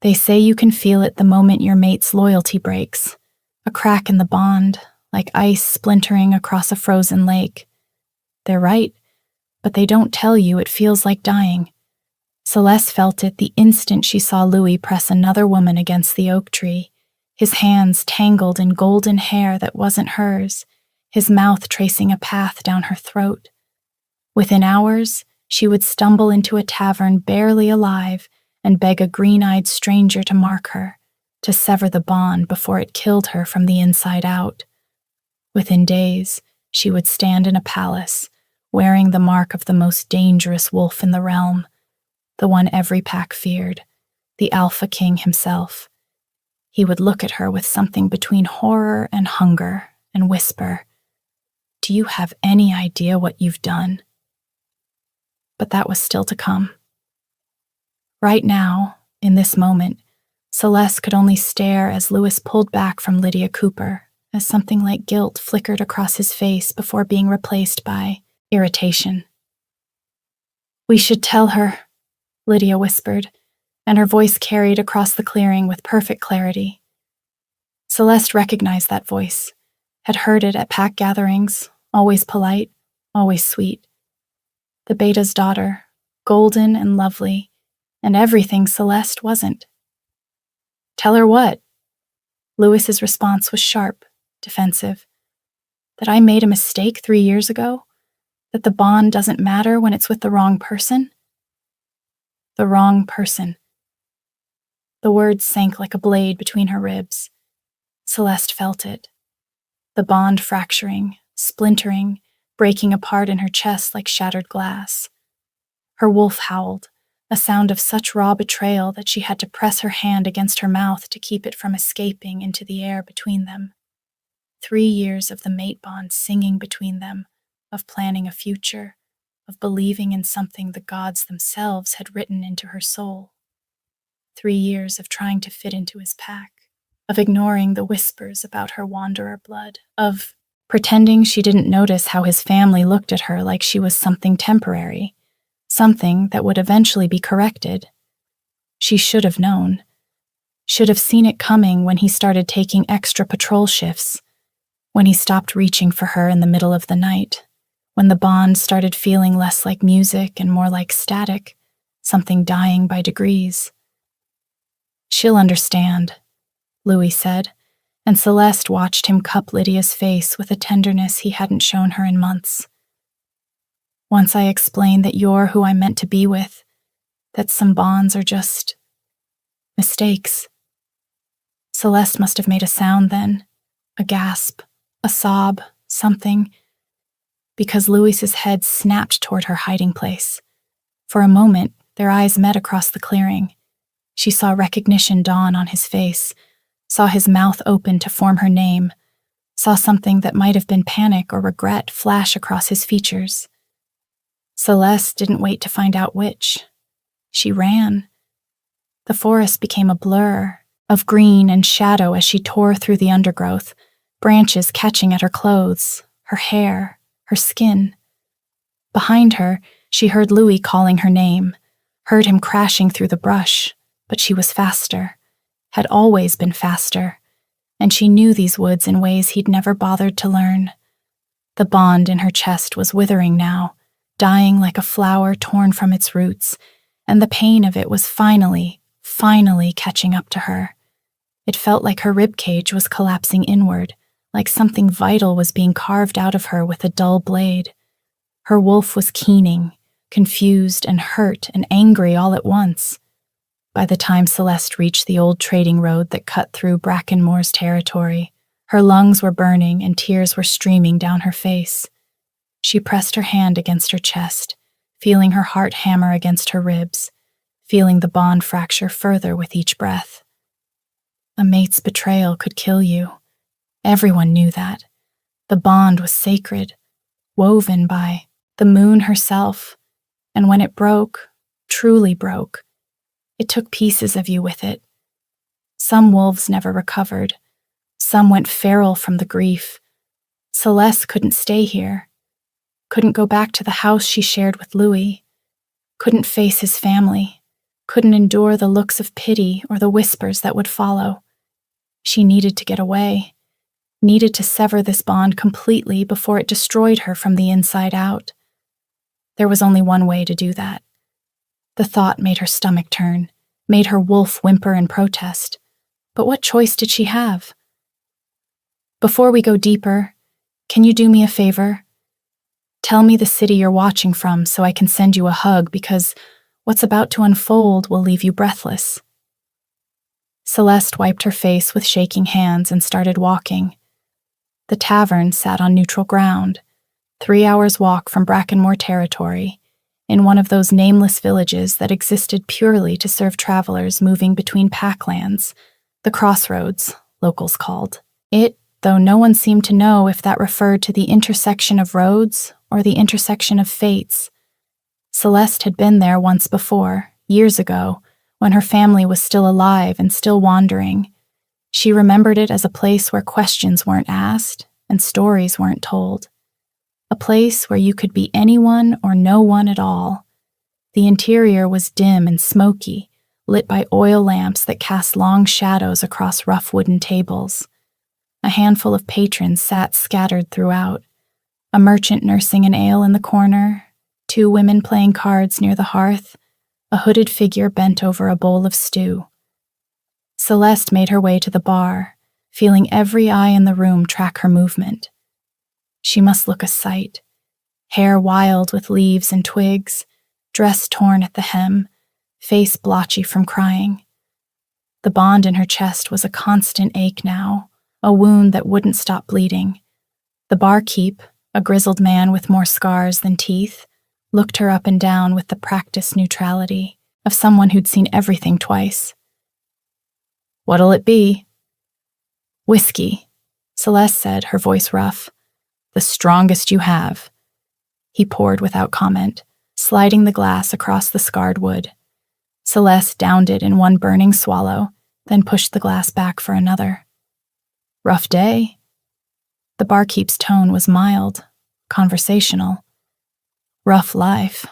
They say you can feel it the moment your mate's loyalty breaks, a crack in the bond, like ice splintering across a frozen lake. They're right, but they don't tell you it feels like dying. Celeste felt it the instant she saw Louis press another woman against the oak tree, his hands tangled in golden hair that wasn't hers, his mouth tracing a path down her throat. Within hours, she would stumble into a tavern barely alive and beg a green-eyed stranger to mark her, to sever the bond before it killed her from the inside out. Within days, she would stand in a palace, wearing the mark of the most dangerous wolf in the realm, the one every pack feared, the Alpha King himself. He would look at her with something between horror and hunger and whisper, "Do you have any idea what you've done?" But that was still to come. Right now, in this moment, Celeste could only stare as Louis pulled back from Lydia Cooper, as something like guilt flickered across his face before being replaced by irritation. "We should tell her," Lydia whispered, and her voice carried across the clearing with perfect clarity. Celeste recognized that voice, had heard it at pack gatherings, always polite, always sweet. The beta's daughter, golden and lovely, and everything Celeste wasn't. "Tell her what?" Louis's response was sharp, defensive. "That I made a mistake 3 years ago? That the bond doesn't matter when it's with the wrong person?" The wrong person. The words sank like a blade between her ribs. Celeste felt it. The bond fracturing, splintering, breaking apart in her chest like shattered glass. Her wolf howled, a sound of such raw betrayal that she had to press her hand against her mouth to keep it from escaping into the air between them. 3 years of the mate bond singing between them, of planning a future, of believing in something the gods themselves had written into her soul. 3 years of trying to fit into his pack, of ignoring the whispers about her wanderer blood, of pretending she didn't notice how his family looked at her like she was something temporary, something that would eventually be corrected. She should have known. Should have seen it coming when he started taking extra patrol shifts, when he stopped reaching for her in the middle of the night, when the bond started feeling less like music and more like static, something dying by degrees. "She'll understand," Louis said, and Celeste watched him cup Lydia's face with a tenderness he hadn't shown her in months. "Once I explain that you're who I'm meant to be with, that some bonds are just mistakes." Celeste must have made a sound then, a gasp, a sob, something, because Louis's head snapped toward her hiding place. For a moment, their eyes met across the clearing. She saw recognition dawn on his face, saw his mouth open to form her name, saw something that might have been panic or regret flash across his features. Celeste didn't wait to find out which. She ran. The forest became a blur of green and shadow as she tore through the undergrowth, branches catching at her clothes, her hair, her skin. Behind her, she heard Louis calling her name, heard him crashing through the brush, but she was faster, had always been faster, and she knew these woods in ways he'd never bothered to learn. The bond in her chest was withering now, dying like a flower torn from its roots, and the pain of it was finally catching up to her. It felt like her ribcage was collapsing inward, like something vital was being carved out of her with a dull blade. Her wolf was keening, confused and hurt and angry all at once. By the time Celeste reached the old trading road that cut through Brackenmoor's territory, her lungs were burning and tears were streaming down her face. She pressed her hand against her chest, feeling her heart hammer against her ribs, feeling the bond fracture further with each breath. A mate's betrayal could kill you. Everyone knew that. The bond was sacred, woven by the moon herself, and when it broke, truly broke, it took pieces of you with it. Some wolves never recovered. Some went feral from the grief. Celeste couldn't stay here, couldn't go back to the house she shared with Louis, couldn't face his family, couldn't endure the looks of pity or the whispers that would follow. She needed to get away, needed to sever this bond completely before it destroyed her from the inside out. There was only one way to do that. The thought made her stomach turn, made her wolf whimper in protest. But what choice did she have? Before we go deeper, can you do me a favor? Tell me the city you're watching from so I can send you a hug, because what's about to unfold will leave you breathless. Celeste wiped her face with shaking hands and started walking. The tavern sat on neutral ground, 3 hours' walk from Brackenmore territory, in one of those nameless villages that existed purely to serve travelers moving between packlands, the crossroads, locals called it, though no one seemed to know if that referred to the intersection of roads or the intersection of fates. Celeste had been there once before, years ago, when her family was still alive and still wandering. She remembered it as a place where questions weren't asked and stories weren't told. A place where you could be anyone or no one at all. The interior was dim and smoky, lit by oil lamps that cast long shadows across rough wooden tables. A handful of patrons sat scattered throughout, a merchant nursing an ale in the corner, 2 women playing cards near the hearth, a hooded figure bent over a bowl of stew. Celeste made her way to the bar, feeling every eye in the room track her movement. She must look a sight, hair wild with leaves and twigs, dress torn at the hem, face blotchy from crying. The bond in her chest was a constant ache now, a wound that wouldn't stop bleeding. The barkeep, a grizzled man with more scars than teeth, looked her up and down with the practiced neutrality of someone who'd seen everything twice. "What'll it be?" "Whiskey," Celeste said, her voice rough. "The strongest you have." He poured without comment, sliding the glass across the scarred wood. Celeste downed it in one burning swallow, then pushed the glass back for another. "Rough day?" The barkeep's tone was mild, conversational. "Rough life."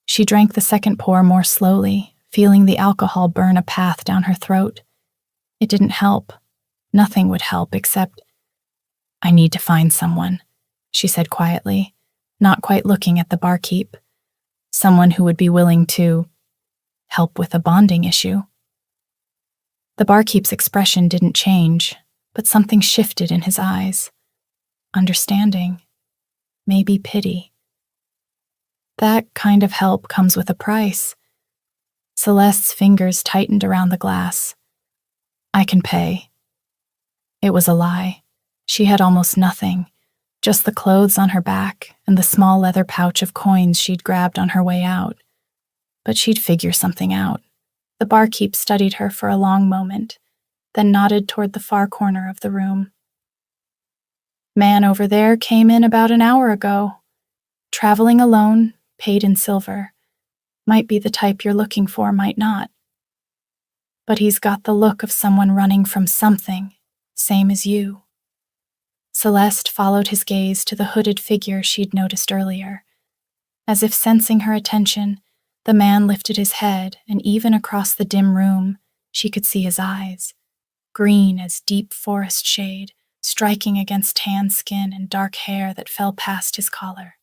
She drank the second pour more slowly, feeling the alcohol burn a path down her throat. It didn't help. Nothing would help except, "I need to find someone," she said quietly, not quite looking at the barkeep. "Someone who would be willing to help with a bonding issue." The barkeep's expression didn't change, but something shifted in his eyes. Understanding. Maybe pity. That kind of help comes with a price. Celeste's fingers tightened around the glass. "I can pay." It was a lie. She had almost nothing, just the clothes on her back and the small leather pouch of coins she'd grabbed on her way out. But she'd figure something out. The barkeep studied her for a long moment, then nodded toward the far corner of the room. "Man over there came in about an hour ago. Traveling alone, paid in silver. Might be the type you're looking for, might not. But he's got the look of someone running from something, same as you." Celeste followed his gaze to the hooded figure she'd noticed earlier. As if sensing her attention, the man lifted his head, and even across the dim room, she could see his eyes, green as deep forest shade, striking against tan skin and dark hair that fell past his collar.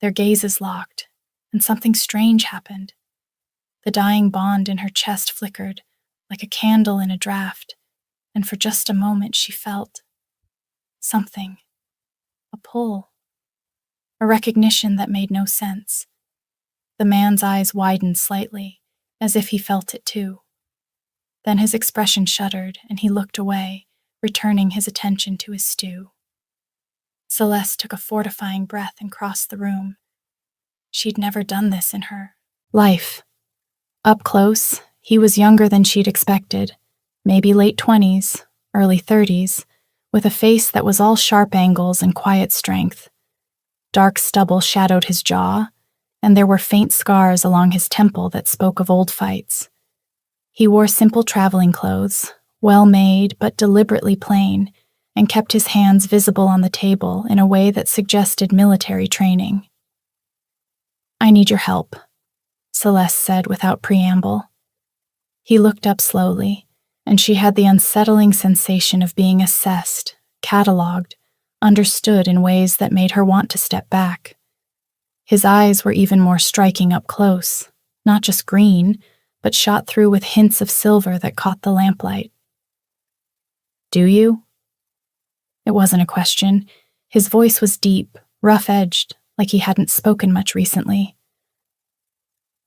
Their gazes locked, and something strange happened. The dying bond in her chest flickered, like a candle in a draft, and for just a moment she felt something, a pull, a recognition that made no sense. The man's eyes widened slightly, as if he felt it too. Then his expression shuddered, and he looked away, returning his attention to his stew. Celeste took a fortifying breath and crossed the room. She'd never done this in her life. Up close, he was younger than she'd expected, maybe late 20s, early 30s, with a face that was all sharp angles and quiet strength. Dark stubble shadowed his jaw, and there were faint scars along his temple that spoke of old fights. He wore simple traveling clothes, well-made but deliberately plain, and kept his hands visible on the table in a way that suggested military training. "I need your help," Celeste said without preamble. He looked up slowly, and she had the unsettling sensation of being assessed, catalogued, understood in ways that made her want to step back. His eyes were even more striking up close, not just green, but shot through with hints of silver that caught the lamplight. Do you? It wasn't a question. His voice was deep, rough-edged, like he hadn't spoken much recently.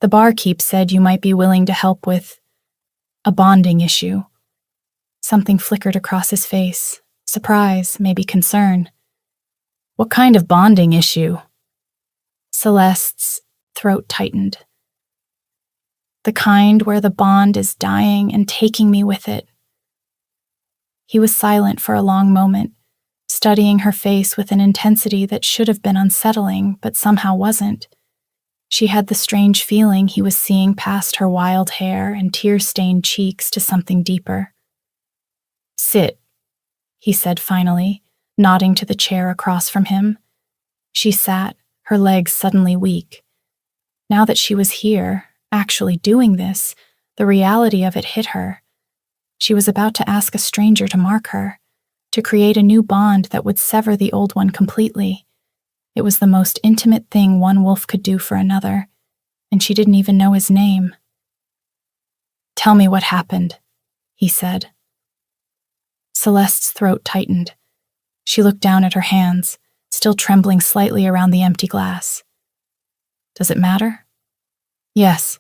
The barkeep said you might be willing to help with a bonding issue. Something flickered across his face. Surprise, maybe concern. What kind of bonding issue? Celeste's throat tightened. The kind where the bond is dying and taking me with it. He was silent for a long moment, studying her face with an intensity that should have been unsettling, but somehow wasn't. She had the strange feeling he was seeing past her wild hair and tear-stained cheeks to something deeper. Sit, he said finally, nodding to the chair across from him. She sat, her legs suddenly weak. Now that she was here, actually doing this, the reality of it hit her. She was about to ask a stranger to mark her, to create a new bond that would sever the old one completely. It was the most intimate thing one wolf could do for another, and she didn't even know his name. Tell me what happened, he said. Celeste's throat tightened. She looked down at her hands, still trembling slightly around the empty glass. Does it matter? Yes.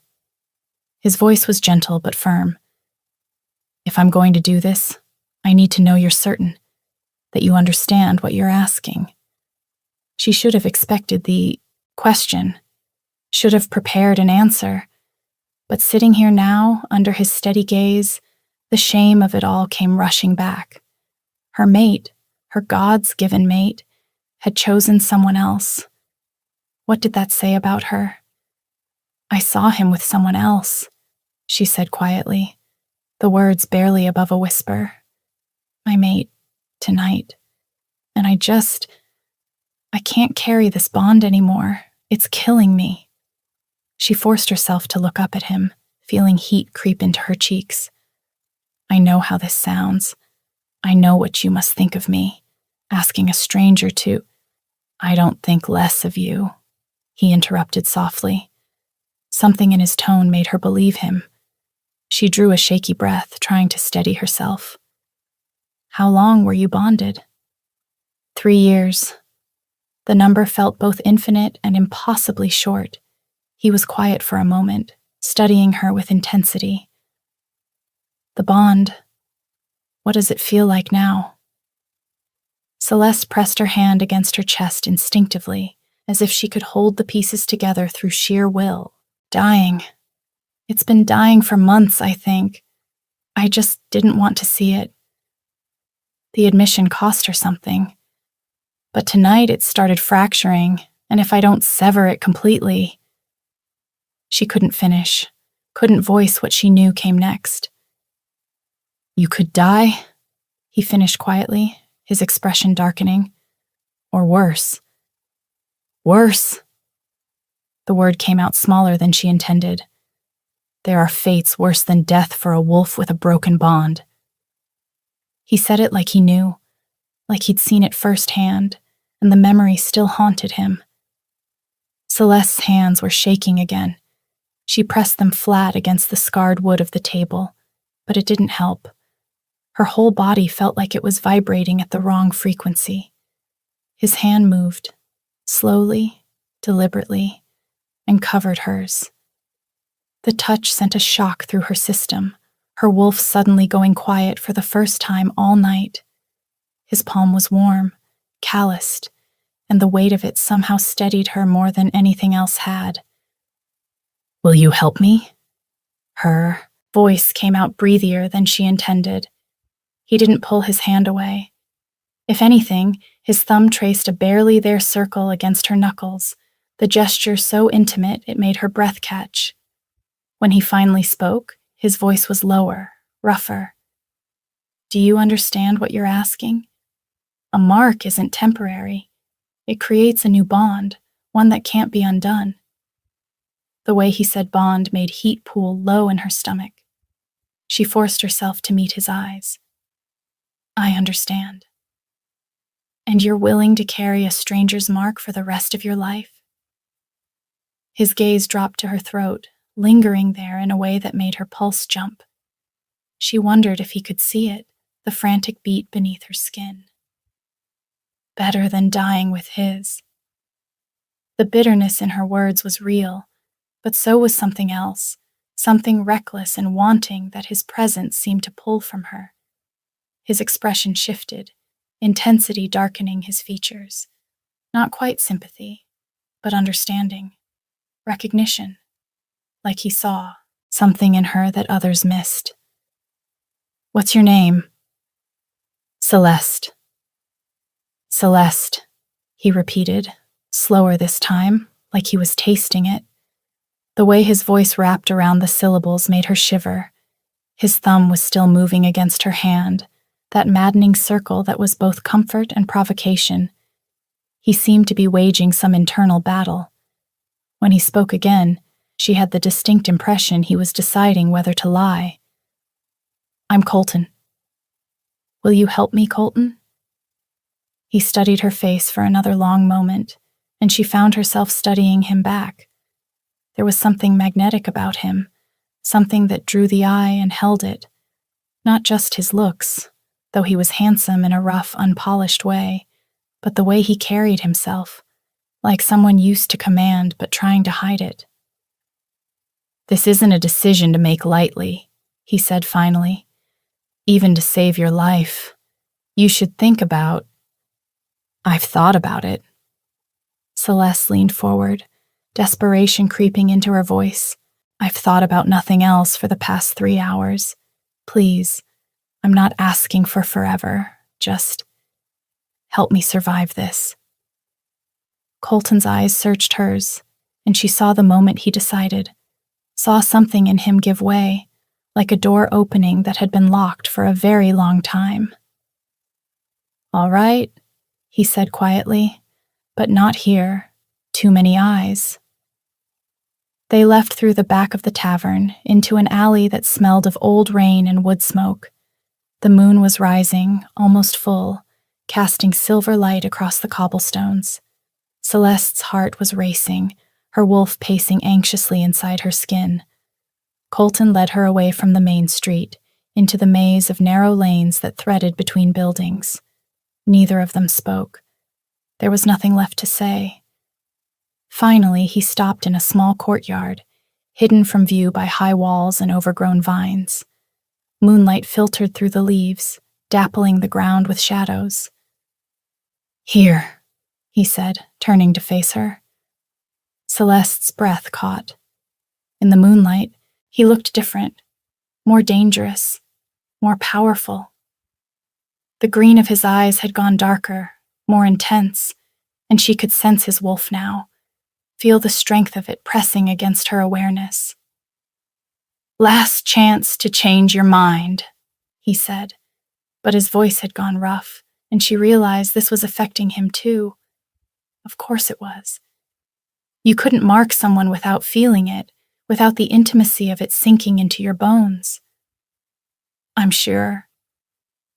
His voice was gentle but firm. If I'm going to do this, I need to know you're certain, that you understand what you're asking. She should have expected the question, should have prepared an answer, but sitting here now, under his steady gaze, the shame of it all came rushing back. Her mate, her God's-given mate, had chosen someone else. What did that say about her? I saw him with someone else, she said quietly, the words barely above a whisper. My mate, tonight. And I can't carry this bond anymore. It's killing me. She forced herself to look up at him, feeling heat creep into her cheeks. I know how this sounds. I know what you must think of me, asking a stranger to— I don't think less of you, he interrupted softly. Something in his tone made her believe him. She drew a shaky breath, trying to steady herself. How long were you bonded? 3 years. The number felt both infinite and impossibly short. He was quiet for a moment, studying her with intensity. The bond, what does it feel like now? Celeste pressed her hand against her chest instinctively, as if she could hold the pieces together through sheer will. Dying. It's been dying for months, I think. I just didn't want to see it. The admission cost her something. But tonight it started fracturing, and if I don't sever it completely— She couldn't finish, couldn't voice what she knew came next. You could die, he finished quietly, his expression darkening. Or worse. Worse. The word came out smaller than she intended. There are fates worse than death for a wolf with a broken bond. He said it like he knew, like he'd seen it firsthand, and the memory still haunted him. Celeste's hands were shaking again. She pressed them flat against the scarred wood of the table, but it didn't help. Her whole body felt like it was vibrating at the wrong frequency. His hand moved, slowly, deliberately, and covered hers. The touch sent a shock through her system, her wolf suddenly going quiet for the first time all night. His palm was warm, calloused, and the weight of it somehow steadied her more than anything else had. Will you help me? Her voice came out breathier than she intended. He didn't pull his hand away. If anything, his thumb traced a barely there circle against her knuckles, the gesture so intimate it made her breath catch. When he finally spoke, his voice was lower, rougher. Do you understand what you're asking? A mark isn't temporary. It creates a new bond, one that can't be undone. The way he said bond made heat pool low in her stomach. She forced herself to meet his eyes. I understand. And you're willing to carry a stranger's mark for the rest of your life? His gaze dropped to her throat, lingering there in a way that made her pulse jump. She wondered if he could see it, the frantic beat beneath her skin. Better than dying with his. The bitterness in her words was real, but so was something else, something reckless and wanting that his presence seemed to pull from her. His expression shifted, intensity darkening his features. Not quite sympathy, but understanding, recognition, like he saw something in her that others missed. What's your name? Celeste. Celeste, he repeated, slower this time, like he was tasting it. The way his voice wrapped around the syllables made her shiver. His thumb was still moving against her hand, that maddening circle that was both comfort and provocation. He seemed to be waging some internal battle. When he spoke again, she had the distinct impression he was deciding whether to lie. I'm Colton. Will you help me, Colton? He studied her face for another long moment, and she found herself studying him back. There was something magnetic about him, something that drew the eye and held it. Not just his looks, though he was handsome in a rough, unpolished way, but the way he carried himself, like someone used to command but trying to hide it. This isn't a decision to make lightly, he said finally. Even to save your life, you should think about... I've thought about it. Celeste leaned forward, desperation creeping into her voice. I've thought about nothing else for the past 3 hours. Please, I'm not asking for forever. Just help me survive this. Colton's eyes searched hers, and she saw the moment he decided, saw something in him give way, like a door opening that had been locked for a very long time. All right, he said quietly, but not here. Too many eyes. They left through the back of the tavern into an alley that smelled of old rain and wood smoke. The moon was rising, almost full, casting silver light across the cobblestones. Celeste's heart was racing, her wolf pacing anxiously inside her skin. Colton led her away from the main street, into the maze of narrow lanes that threaded between buildings. Neither of them spoke. There was nothing left to say. Finally, he stopped in a small courtyard, hidden from view by high walls and overgrown vines. Moonlight filtered through the leaves, dappling the ground with shadows. Here, he said, turning to face her. Celeste's breath caught. In the moonlight, he looked different, more dangerous, more powerful. The green of his eyes had gone darker, more intense, and she could sense his wolf now, feel the strength of it pressing against her awareness. Last chance to change your mind, he said, but his voice had gone rough, and she realized this was affecting him too. Of course it was. You couldn't mark someone without feeling it, without the intimacy of it sinking into your bones. I'm sure.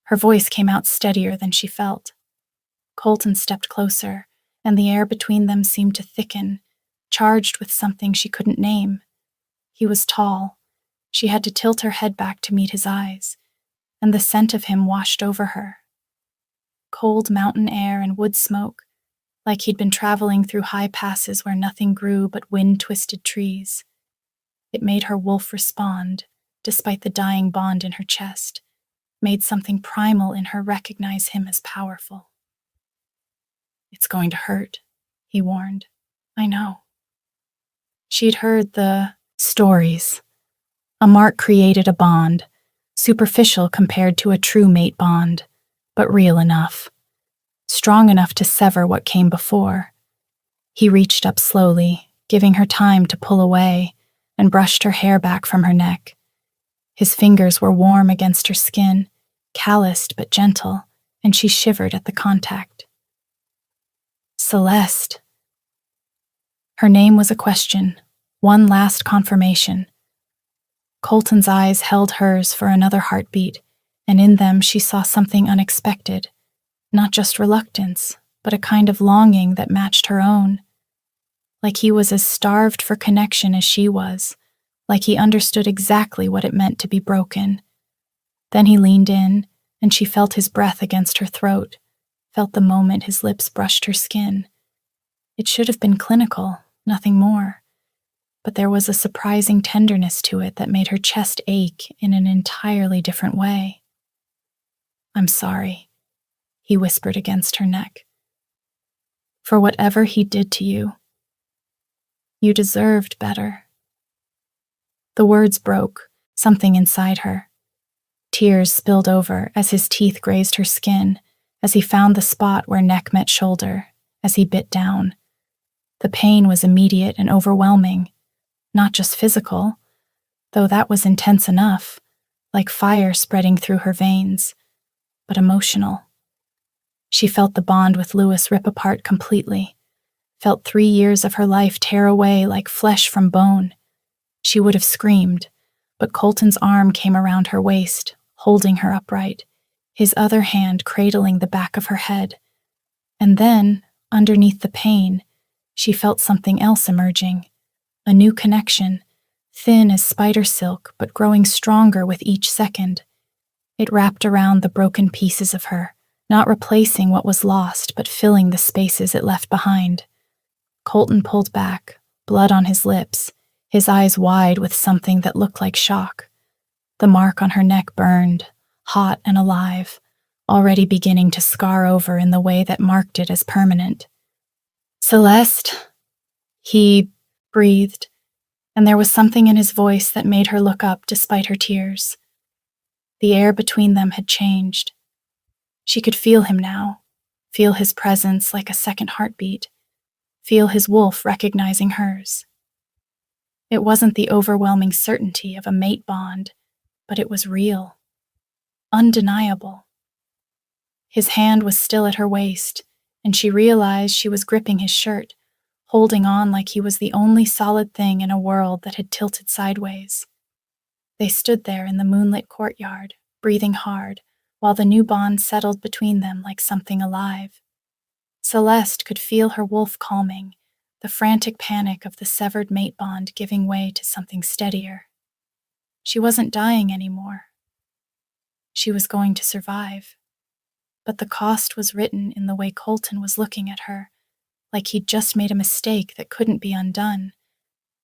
Her voice came out steadier than she felt. Colton stepped closer, and the air between them seemed to thicken, charged with something she couldn't name. He was tall. She had to tilt her head back to meet his eyes, and the scent of him washed over her. Cold mountain air and wood smoke, like he'd been traveling through high passes where nothing grew but wind-twisted trees. It made her wolf respond, despite the dying bond in her chest, made something primal in her recognize him as powerful. It's going to hurt, he warned. I know. She'd heard the stories. A mark created a bond, superficial compared to a true mate bond, but real enough, strong enough to sever what came before. He reached up slowly, giving her time to pull away, and brushed her hair back from her neck. His fingers were warm against her skin, calloused but gentle, and she shivered at the contact. Celeste. Her name was a question, One last confirmation. Colton's eyes held hers for another heartbeat, and in them she saw something unexpected. Not just reluctance, but a kind of longing that matched her own. Like he was as starved for connection as she was, like he understood exactly what it meant to be broken. Then he leaned in, and she felt his breath against her throat, felt the moment his lips brushed her skin. It should have been clinical, nothing more. But there was a surprising tenderness to it that made her chest ache in an entirely different way. "I'm sorry," he whispered against her neck. "For whatever he did to you. You deserved better." The words broke, something inside her. Tears spilled over as his teeth grazed her skin, as he found the spot where neck met shoulder, as he bit down. The pain was immediate and overwhelming, not just physical, though that was intense enough, like fire spreading through her veins, but emotional. She felt the bond with Louis rip apart completely, felt 3 years of her life tear away like flesh from bone. She would have screamed, but Colton's arm came around her waist, holding her upright, his other hand cradling the back of her head. And then, underneath the pain, she felt something else emerging, a new connection, thin as spider silk but growing stronger with each second. It wrapped around the broken pieces of her, not replacing what was lost but filling the spaces it left behind. Colton pulled back, blood on his lips, his eyes wide with something that looked like shock. The mark on her neck burned, hot and alive, already beginning to scar over in the way that marked it as permanent. "Celeste," he breathed, and there was something in his voice that made her look up despite her tears. The air between them had changed. She could feel him now, feel his presence like a second heartbeat, feel his wolf recognizing hers. It wasn't the overwhelming certainty of a mate bond, but it was real, undeniable. His hand was still at her waist, and she realized she was gripping his shirt, holding on like he was the only solid thing in a world that had tilted sideways. They stood there in the moonlit courtyard, breathing hard, while the new bond settled between them like something alive. Celeste could feel her wolf calming, the frantic panic of the severed mate bond giving way to something steadier. She wasn't dying anymore. She was going to survive. But the cost was written in the way Colton was looking at her, like he'd just made a mistake that couldn't be undone,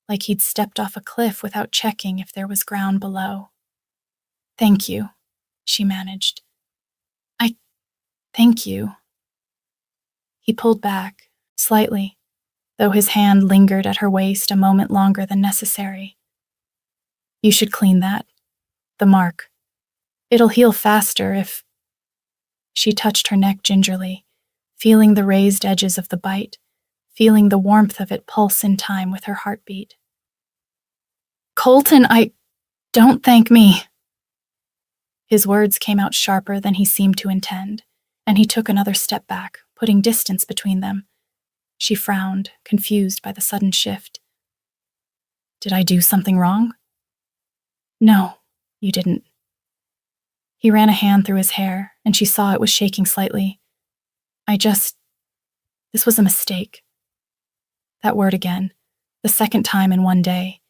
like he'd stepped off a cliff without checking if there was ground below. "Thank you," she managed. Thank you." He pulled back, slightly, though his hand lingered at her waist a moment longer than necessary. "You should clean that. The mark. It'll heal faster if—" She touched her neck gingerly, feeling the raised edges of the bite, feeling the warmth of it pulse in time with her heartbeat. "Colton, don't thank me." His words came out sharper than he seemed to intend, and he took another step back, putting distance between them. She frowned, confused by the sudden shift. "Did I do something wrong?" "No, you didn't." He ran a hand through his hair, and she saw it was shaking slightly. This was a mistake." That word again, the second time in one day.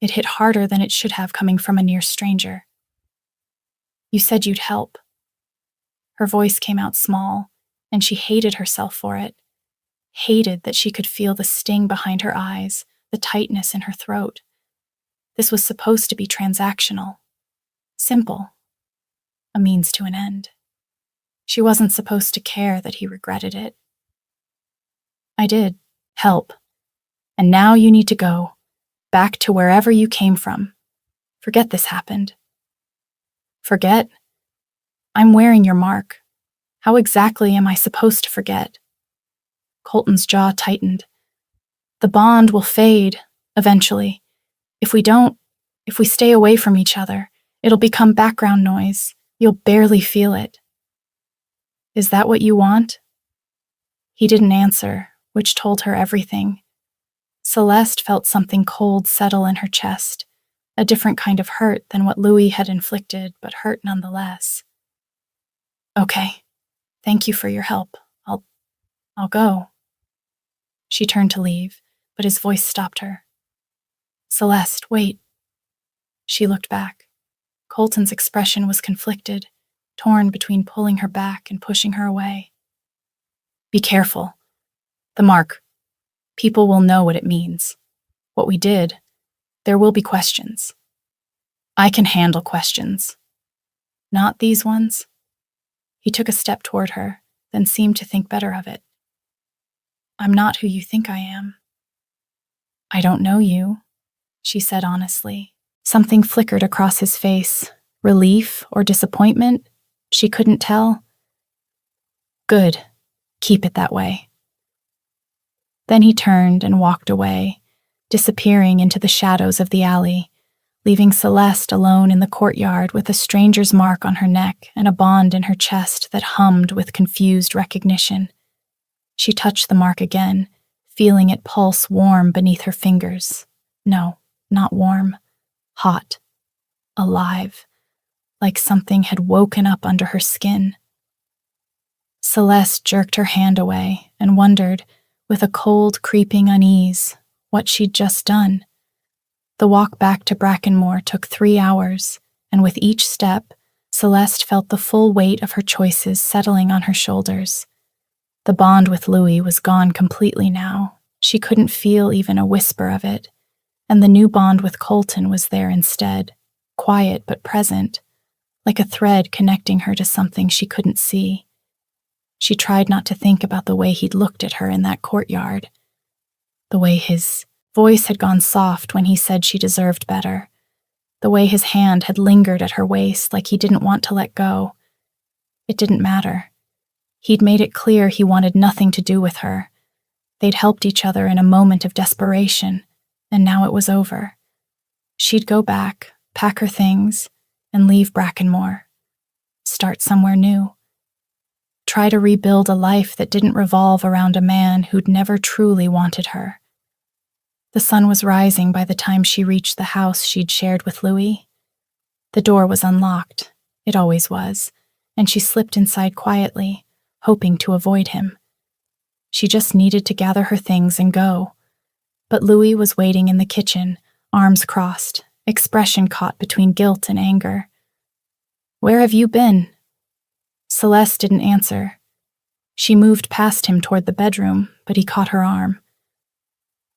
It hit harder than it should have coming from a near stranger. "You said you'd help." Her voice came out small, and she hated herself for it. Hated that she could feel the sting behind her eyes, the tightness in her throat. This was supposed to be transactional. Simple. A means to an end. She wasn't supposed to care that he regretted it. "I did. Help. And now you need to go. Back to wherever you came from. Forget this happened." "Forget? I'm wearing your mark. How exactly am I supposed to forget?" Colton's jaw tightened. "The bond will fade, eventually. If we stay away from each other, it'll become background noise. You'll barely feel it." "Is that what you want?" He didn't answer, which told her everything. Celeste felt something cold settle in her chest, a different kind of hurt than what Louis had inflicted, but hurt nonetheless. Okay, thank you for your help. I'll go. She turned to leave, but his voice stopped her. Celeste, wait. She looked back. Colton's expression was conflicted, torn between pulling her back and pushing her away. Be careful. The mark. People will know what it means. What we did. There will be questions. I can handle questions. Not these ones. He took a step toward her, then seemed to think better of it. I'm not who you think I am. I don't know you, she said honestly. Something flickered across his face. Relief or disappointment? She couldn't tell. Good. Keep it that way. Then he turned and walked away, disappearing into the shadows of the alley, leaving Celeste alone in the courtyard with a stranger's mark on her neck and a bond in her chest that hummed with confused recognition. She touched the mark again, feeling it pulse warm beneath her fingers. No, not warm. Hot. Alive. Like something had woken up under her skin. Celeste jerked her hand away and wondered, with a cold, creeping unease, what she'd just done. The walk back to Brackenmore took 3 hours, and with each step, Celeste felt the full weight of her choices settling on her shoulders. The bond with Louis was gone completely now. She couldn't feel even a whisper of it, and the new bond with Colton was there instead, quiet but present, like a thread connecting her to something she couldn't see. She tried not to think about the way he'd looked at her in that courtyard, the way his voice had gone soft when he said she deserved better, the way his hand had lingered at her waist like he didn't want to let go. It didn't matter. He'd made it clear he wanted nothing to do with her. They'd helped each other in a moment of desperation, and now it was over. She'd go back, pack her things, and leave Brackenmore. Start somewhere new. Try to rebuild a life that didn't revolve around a man who'd never truly wanted her. The sun was rising by the time she reached the house she'd shared with Louis. The door was unlocked. It always was, and she slipped inside quietly, hoping to avoid him. She just needed to gather her things and go. But Louis was waiting in the kitchen, arms crossed, expression caught between guilt and anger. Where have you been? Celeste didn't answer. She moved past him toward the bedroom, but he caught her arm.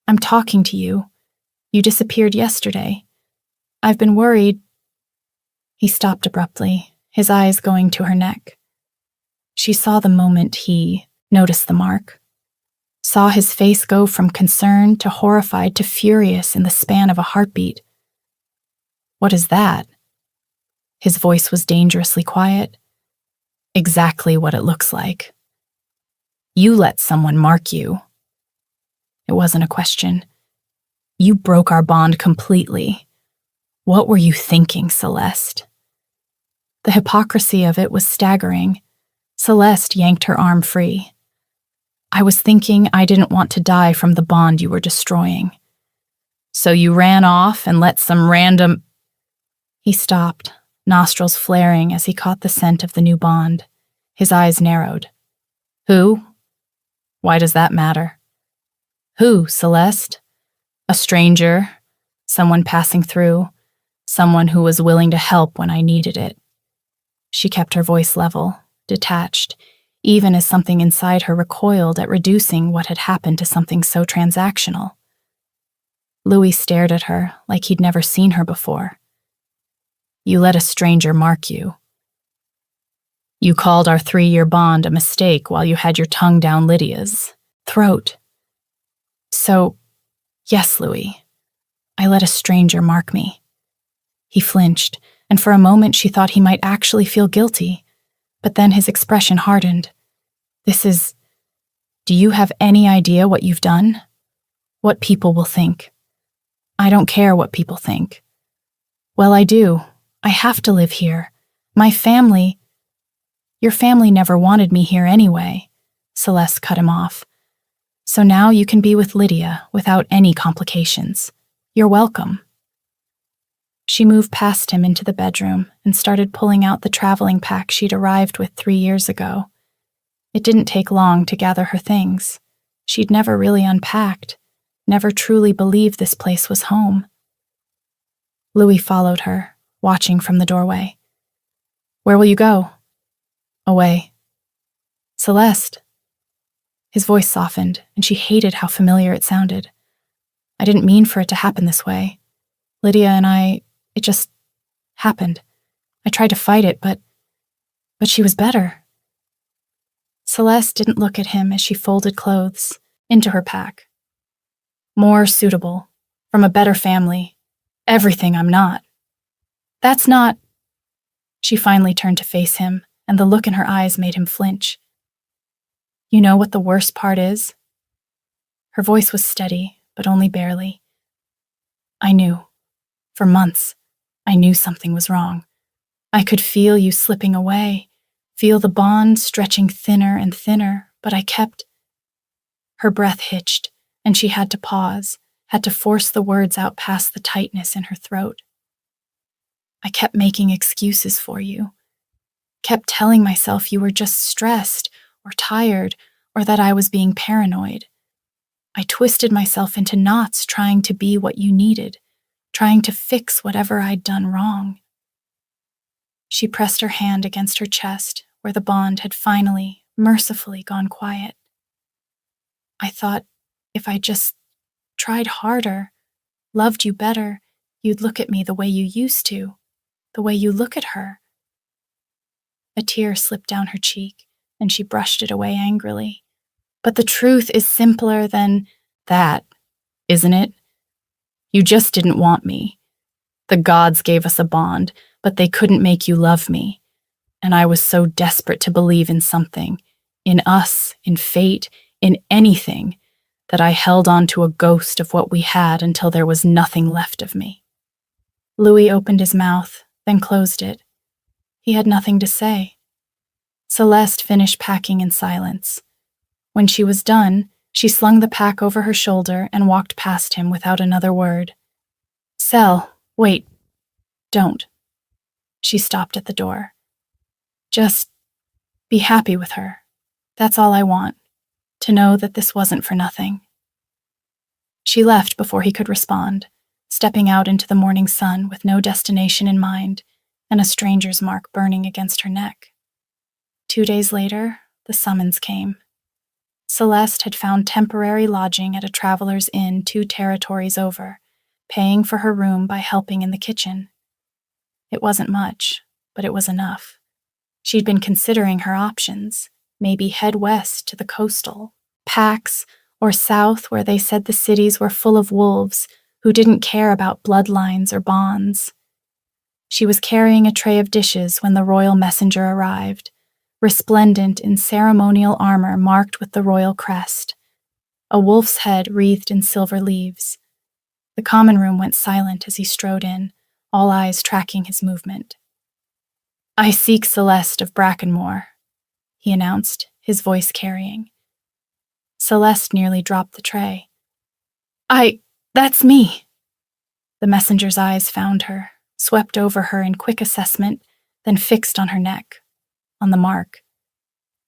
I'm talking to you. You disappeared yesterday. I've been worried. He stopped abruptly, his eyes going to her neck. She saw the moment he noticed the mark, saw his face go from concerned to horrified to furious in the span of a heartbeat. What is that? His voice was dangerously quiet. Exactly what it looks like. You let someone mark you. It wasn't a question. You broke our bond completely. What were you thinking, Celeste? The hypocrisy of it was staggering. Celeste yanked her arm free. I was thinking I didn't want to die from the bond you were destroying. So you ran off and let some random... He stopped, nostrils flaring as he caught the scent of the new bond. His eyes narrowed. Who? Why does that matter? Who, Celeste? A stranger, someone passing through, someone who was willing to help when I needed it. She kept her voice level, detached, even as something inside her recoiled at reducing what had happened to something so transactional. Louis stared at her like he'd never seen her before. You let a stranger mark you. You called our 3-year bond a mistake while you had your tongue down Lydia's throat. So, yes, Louis, I let a stranger mark me. He flinched, and for a moment she thought he might actually feel guilty, but then his expression hardened. Do you have any idea what you've done? What people will think? I don't care what people think. Well, I do. I have to live here. My family... Your family never wanted me here anyway, Celeste cut him off. So now you can be with Lydia without any complications. You're welcome. She moved past him into the bedroom and started pulling out the traveling pack she'd arrived with 3 years ago. It didn't take long to gather her things. She'd never really unpacked, never truly believed this place was home. Louis followed her, watching from the doorway. Where will you go? Away. Celeste. His voice softened, and she hated how familiar it sounded. I didn't mean for it to happen this way. Lydia and it just happened. I tried to fight it, but she was better. Celeste didn't look at him as she folded clothes into her pack. More suitable, from a better family, everything I'm not. That's not... She finally turned to face him, and the look in her eyes made him flinch. You know what the worst part is? Her voice was steady, but only barely. I knew. For months, I knew something was wrong. I could feel you slipping away, feel the bond stretching thinner and thinner, but I kept... Her breath hitched, and she had to pause, had to force the words out past the tightness in her throat. I kept making excuses for you, kept telling myself you were just stressed or tired or that I was being paranoid. I twisted myself into knots trying to be what you needed, trying to fix whatever I'd done wrong. She pressed her hand against her chest where the bond had finally, mercifully gone quiet. I thought if I just tried harder, loved you better, you'd look at me the way you used to, the way you look at her. A tear slipped down her cheek, and she brushed it away angrily. But the truth is simpler than that, isn't it? You just didn't want me. The gods gave us a bond, but they couldn't make you love me. And I was so desperate to believe in something, in us, in fate, in anything, that I held on to a ghost of what we had until there was nothing left of me. Louis opened his mouth, then closed it. He had nothing to say. Celeste finished packing in silence. When she was done, she slung the pack over her shoulder and walked past him without another word. Cel, wait, don't. She stopped at the door. Just be happy with her. That's all I want, to know that this wasn't for nothing. She left before he could respond, stepping out into the morning sun with no destination in mind and a stranger's mark burning against her neck. 2 days later, the summons came. Celeste had found temporary lodging at a traveler's inn 2 territories over, paying for her room by helping in the kitchen. It wasn't much, but it was enough. She'd been considering her options, maybe head west to the coastal, Pax, or south where they said the cities were full of wolves who didn't care about bloodlines or bonds. She was carrying a tray of dishes when the royal messenger arrived, resplendent in ceremonial armor marked with the royal crest, a wolf's head wreathed in silver leaves. The common room went silent as he strode in, all eyes tracking his movement. I seek Celeste of Brackenmore, he announced, his voice carrying. Celeste nearly dropped the tray. That's me. The messenger's eyes found her, swept over her in quick assessment, then fixed on her neck, on the mark.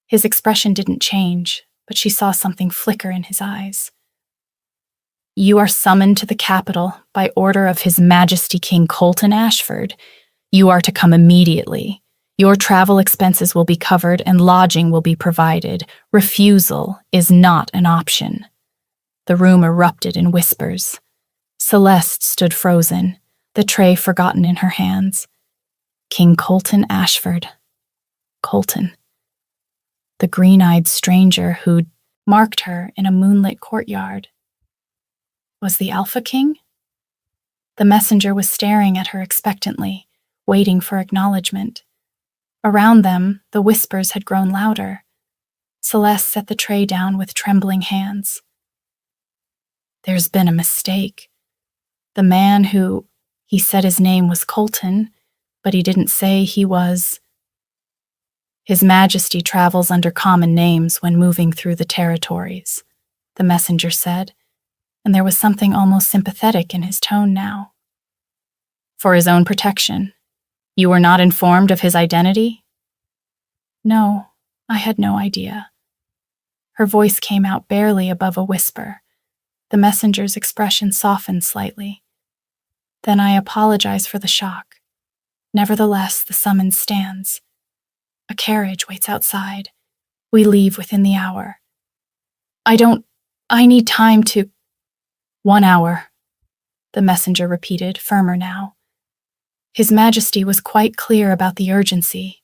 His expression didn't change, but she saw something flicker in his eyes. You are summoned to the capital by order of His Majesty King Colton Ashford. You are to come immediately. Your travel expenses will be covered and lodging will be provided. Refusal is not an option. The room erupted in whispers. Celeste stood frozen, the tray forgotten in her hands. King Colton Ashford. Colton. The green-eyed stranger who'd marked her in a moonlit courtyard. Was the Alpha King? The messenger was staring at her expectantly, waiting for acknowledgement. Around them, the whispers had grown louder. Celeste set the tray down with trembling hands. There's been a mistake. The man he said his name was Colton, but he didn't say he was. His Majesty travels under common names when moving through the territories. the messenger said, and there was something almost sympathetic in his tone now. For his own protection. You were not informed of his identity? No, I had no idea. Her voice came out barely above a whisper. The messenger's expression softened slightly. Then I apologize for the shock. Nevertheless, the summons stands. A carriage waits outside. We leave within the hour. I need time to— 1 hour, the messenger repeated, firmer now. His Majesty was quite clear about the urgency.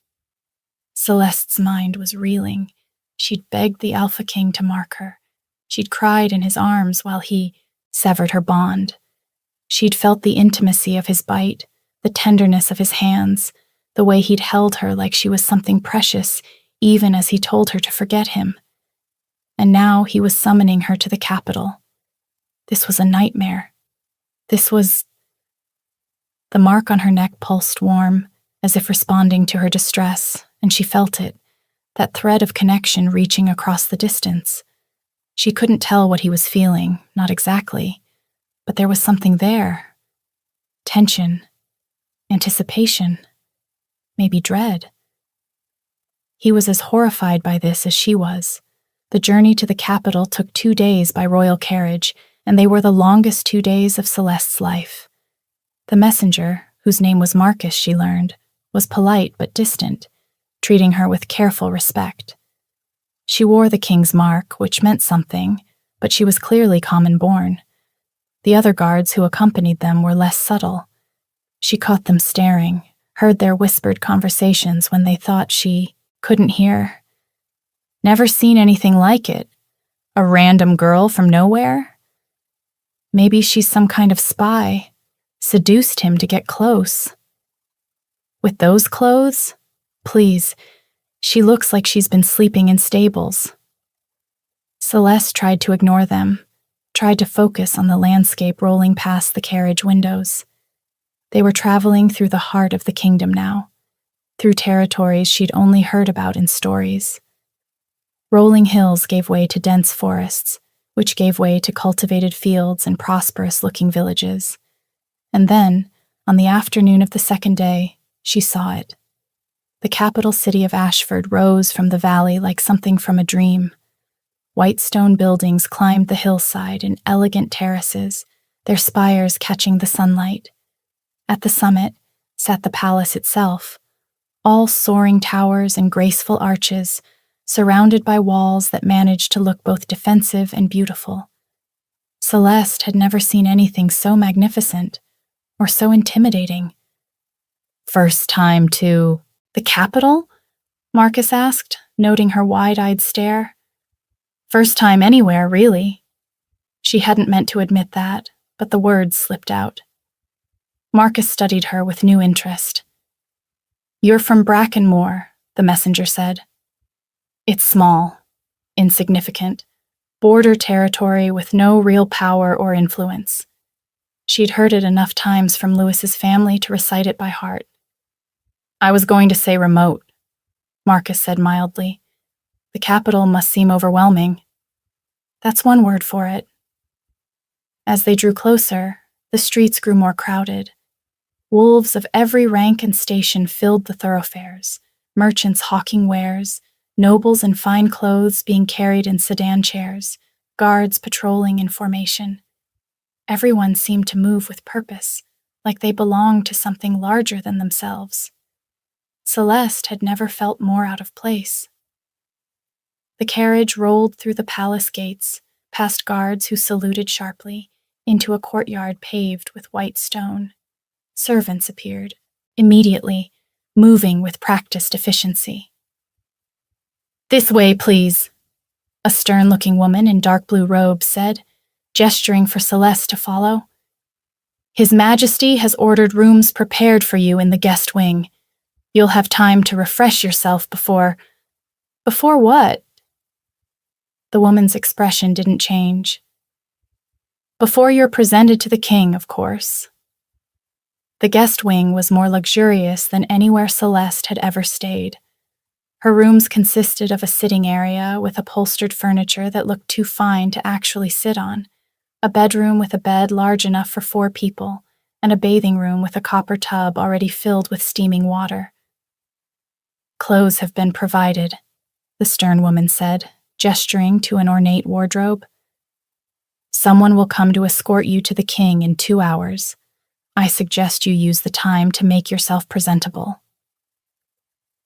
Celeste's mind was reeling. She'd begged the Alpha King to mark her. She'd cried in his arms while he severed her bond. She'd felt the intimacy of his bite, the tenderness of his hands, the way he'd held her like she was something precious, even as he told her to forget him. And now he was summoning her to the capital. This was a nightmare. This was— The mark on her neck pulsed warm, as if responding to her distress, and she felt it, that thread of connection reaching across the distance. She couldn't tell what he was feeling, not exactly, but there was something there. Tension, anticipation, maybe dread. He was as horrified by this as she was. The journey to the capital took 2 days by royal carriage, and they were the longest 2 days of Celeste's life. The messenger, whose name was Marcus, she learned, was polite but distant, treating her with careful respect. She wore the king's mark, which meant something, but she was clearly common-born. The other guards who accompanied them were less subtle. She caught them staring, heard their whispered conversations when they thought she couldn't hear. Never seen anything like it. A random girl from nowhere? Maybe she's some kind of spy. Seduced him to get close. With those clothes? Please, she looks like she's been sleeping in stables. Celeste tried to ignore them, tried to focus on the landscape rolling past the carriage windows. They were traveling through the heart of the kingdom now, through territories she'd only heard about in stories. Rolling hills gave way to dense forests, which gave way to cultivated fields and prosperous-looking villages. And then, on the afternoon of the second day, she saw it. The capital city of Ashford rose from the valley like something from a dream. White stone buildings climbed the hillside in elegant terraces, their spires catching the sunlight. At the summit sat the palace itself, all soaring towers and graceful arches, surrounded by walls that managed to look both defensive and beautiful. Celeste had never seen anything so magnificent or so intimidating. First time to the capital? Marcus asked, noting her wide-eyed stare. First time anywhere, really. She hadn't meant to admit that, but the words slipped out. Marcus studied her with new interest. You're from Brackenmoor, the messenger said. It's small, insignificant, border territory with no real power or influence. She'd heard it enough times from Lewis's family to recite it by heart. I was going to say remote, Marcus said mildly. The capital must seem overwhelming. That's one word for it. As they drew closer, the streets grew more crowded. Wolves of every rank and station filled the thoroughfares, merchants hawking wares, nobles in fine clothes being carried in sedan chairs, guards patrolling in formation. Everyone seemed to move with purpose, like they belonged to something larger than themselves. Celeste had never felt more out of place. The carriage rolled through the palace gates, past guards who saluted sharply, into a courtyard paved with white stone. Servants appeared, immediately, moving with practiced efficiency. This way, please, a stern-looking woman in dark blue robes said, gesturing for Celeste to follow. His Majesty has ordered rooms prepared for you in the guest wing. You'll have time to refresh yourself before— Before what? The woman's expression didn't change. Before you're presented to the king, of course. The guest wing was more luxurious than anywhere Celeste had ever stayed. Her rooms consisted of a sitting area with upholstered furniture that looked too fine to actually sit on, a bedroom with a bed large enough for 4 people, and a bathing room with a copper tub already filled with steaming water. "Clothes have been provided," the stern woman said, gesturing to an ornate wardrobe. "Someone will come to escort you to the king in 2 hours. I suggest you use the time to make yourself presentable."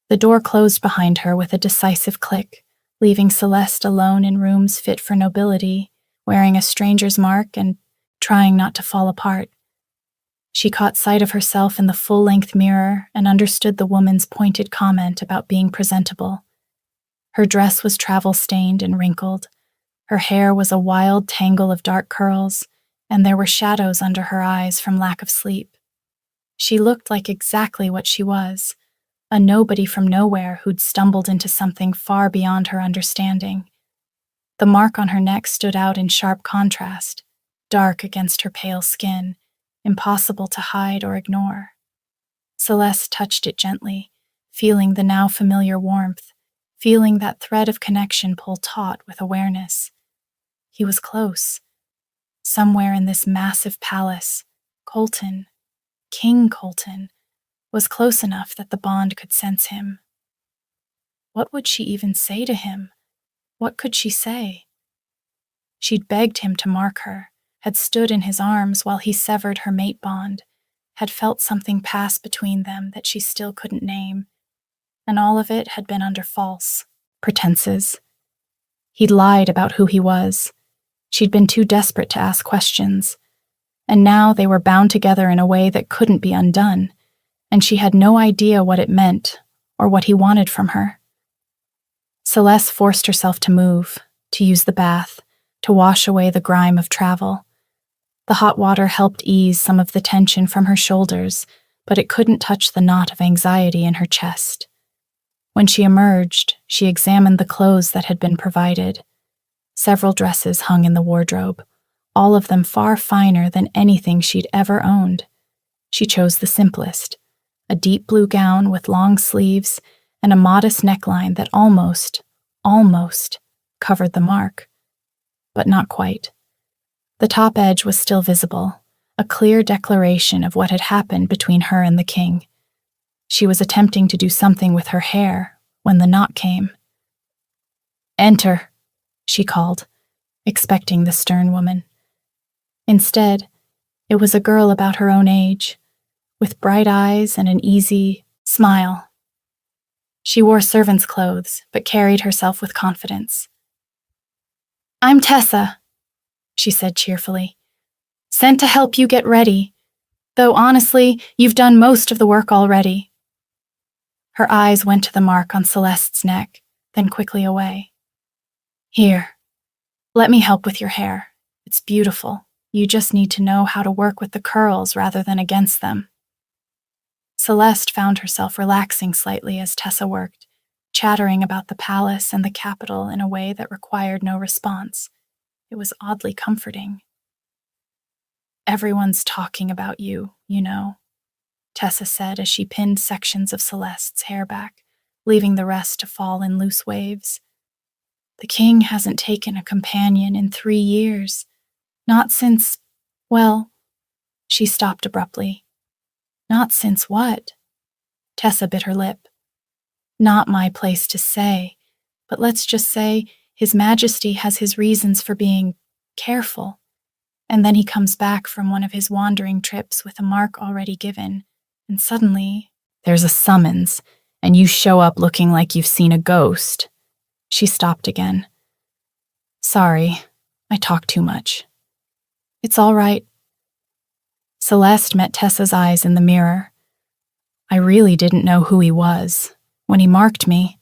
The door closed behind her with a decisive click, leaving Celeste alone in rooms fit for nobility, wearing a stranger's mark and trying not to fall apart. She caught sight of herself in the full-length mirror and understood the woman's pointed comment about being presentable. Her dress was travel-stained and wrinkled. Her hair was a wild tangle of dark curls, and there were shadows under her eyes from lack of sleep. She looked like exactly what she was, a nobody from nowhere who'd stumbled into something far beyond her understanding. The mark on her neck stood out in sharp contrast, dark against her pale skin, impossible to hide or ignore. Celeste touched it gently, feeling the now familiar warmth, feeling that thread of connection pull taut with awareness. He was close. Somewhere in this massive palace, Colton, King Colton, was close enough that the bond could sense him. What would she even say to him? What could she say? She'd begged him to mark her, had stood in his arms while he severed her mate bond, had felt something pass between them that she still couldn't name, and all of it had been under false pretenses. He'd lied about who he was. She'd been too desperate to ask questions, and now they were bound together in a way that couldn't be undone, and she had no idea what it meant or what he wanted from her. Celeste forced herself to move, to use the bath, to wash away the grime of travel. The hot water helped ease some of the tension from her shoulders, but it couldn't touch the knot of anxiety in her chest. When she emerged, she examined the clothes that had been provided. Several dresses hung in the wardrobe, all of them far finer than anything she'd ever owned. She chose the simplest, a deep blue gown with long sleeves and a modest neckline that almost covered the mark. But not quite. The top edge was still visible, a clear declaration of what had happened between her and the king. She was attempting to do something with her hair when the knock came. "Enter," she called, expecting the stern woman. Instead, it was a girl about her own age, with bright eyes and an easy smile. She wore servant's clothes, but carried herself with confidence. "I'm Tessa," she said cheerfully. "Sent to help you get ready, though honestly, you've done most of the work already." Her eyes went to the mark on Celeste's neck, then quickly away. "Here, let me help with your hair. It's beautiful. You just need to know how to work with the curls rather than against them." Celeste found herself relaxing slightly as Tessa worked, chattering about the palace and the capital in a way that required no response. It was oddly comforting. "Everyone's talking about you, you know," Tessa said as she pinned sections of Celeste's hair back, leaving the rest to fall in loose waves. "The king hasn't taken a companion in 3 years. Not since, well," she stopped abruptly. "Not since what?" Tessa bit her lip. "Not my place to say, but let's just say His Majesty has his reasons for being careful, and then he comes back from one of his wandering trips with a mark already given, and suddenly there's a summons, and you show up looking like you've seen a ghost." She stopped again. "Sorry, I talk too much." "It's all right." Celeste met Tessa's eyes in the mirror. "I really didn't know who he was. When he marked me,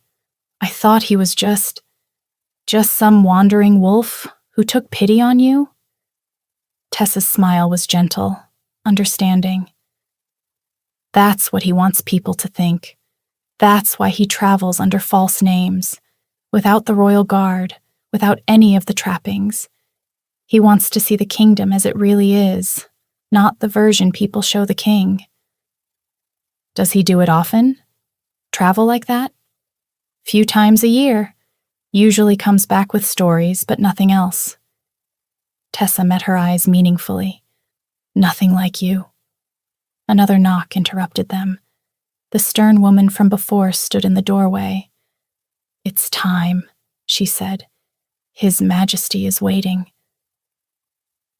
I thought he was just some wandering wolf who took pity on you." Tessa's smile was gentle, understanding. "That's what he wants people to think. That's why he travels under false names, without the royal guard, without any of the trappings. He wants to see the kingdom as it really is, not the version people show the king." "Does he do it often? Travel like that?" Few times a year. Usually comes back with stories, but nothing else. Tessa met her eyes meaningfully. Nothing like you. Another knock interrupted them. The stern woman from before stood in the doorway. "It's time," she said. "His Majesty is waiting."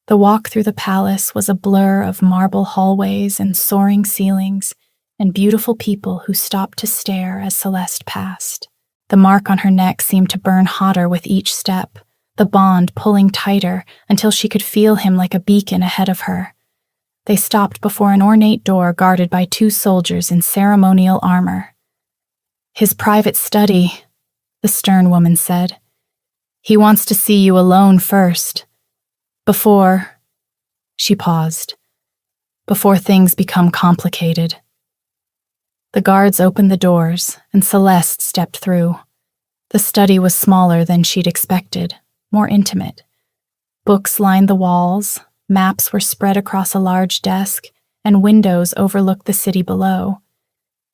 The walk through the palace was a blur of marble hallways and soaring ceilings and beautiful people who stopped to stare as Celeste passed. The mark on her neck seemed to burn hotter with each step, the bond pulling tighter until she could feel him like a beacon ahead of her. They stopped before an ornate door guarded by 2 soldiers in ceremonial armor. "His private study," the stern woman said. "He wants to see you alone first. Before," she paused, "before things become complicated." The guards opened the doors, and Celeste stepped through. The study was smaller than she'd expected, more intimate. Books lined the walls, maps were spread across a large desk, and windows overlooked the city below.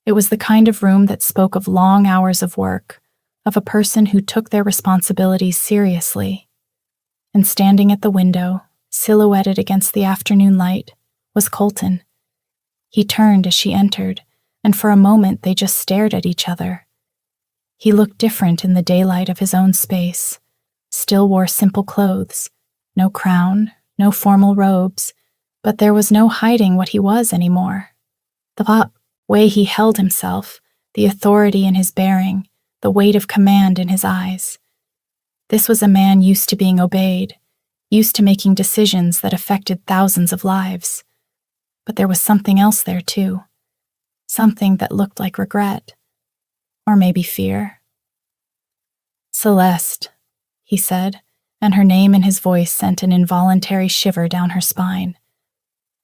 It was the kind of room that spoke of long hours of work, of a person who took their responsibilities seriously. And standing at the window, silhouetted against the afternoon light, was Colton. He turned as she entered, and for a moment they just stared at each other. He looked different in the daylight of his own space, still wore simple clothes, no crown, no formal robes, but there was no hiding what he was anymore. The way he held himself, the authority in his bearing, the weight of command in his eyes. This was a man used to being obeyed, used to making decisions that affected thousands of lives. But there was something else there too. Something that looked like regret. Or maybe fear. "Celeste," he said, and her name in his voice sent an involuntary shiver down her spine.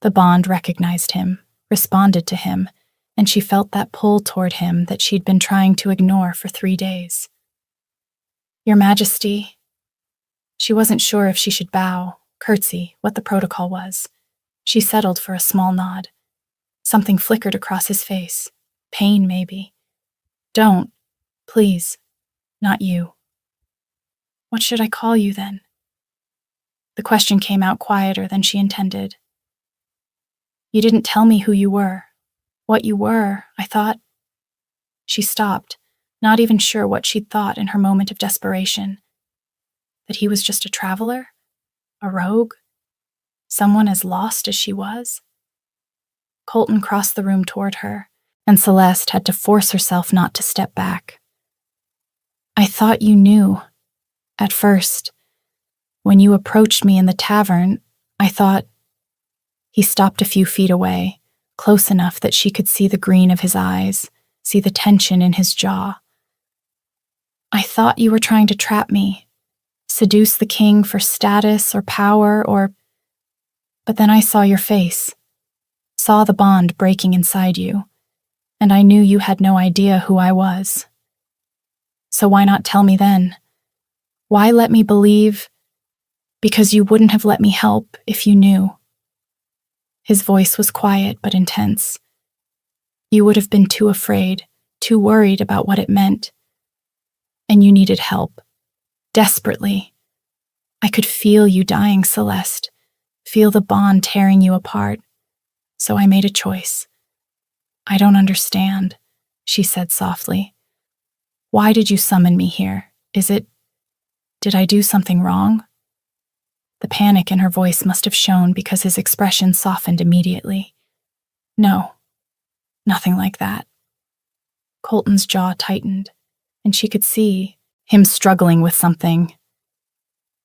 The bond recognized him, responded to him, and she felt that pull toward him that she'd been trying to ignore for 3 days. "Your Majesty." She wasn't sure if she should bow, curtsy, what the protocol was. She settled for a small nod. Something flickered across his face. Pain, maybe. "Don't. Please. Not you." "What should I call you, then?" The question came out quieter than she intended. "You didn't tell me who you were. What you were, I thought—" She stopped, not even sure what she'd thought in her moment of desperation. That he was just a traveler? A rogue? Someone as lost as she was? Colton crossed the room toward her, and Celeste had to force herself not to step back. "I thought you knew. At first. When you approached me in the tavern, I thought—" He stopped a few feet away, close enough that she could see the green of his eyes, see the tension in his jaw. "I thought you were trying to trap me, seduce the king for status or power or— But then I saw your face, saw the bond breaking inside you, and I knew you had no idea who I was. So why not tell me then? Why let me believe? Because you wouldn't have let me help if you knew." His voice was quiet but intense. "You would have been too afraid, too worried about what it meant. And you needed help. Desperately. I could feel you dying, Celeste. Feel the bond tearing you apart. So I made a choice." "I don't understand," she said softly. "Why did you summon me here? Did I do something wrong?" The panic in her voice must have shown because his expression softened immediately. "No, nothing like that." Colton's jaw tightened, and she could see him struggling with something.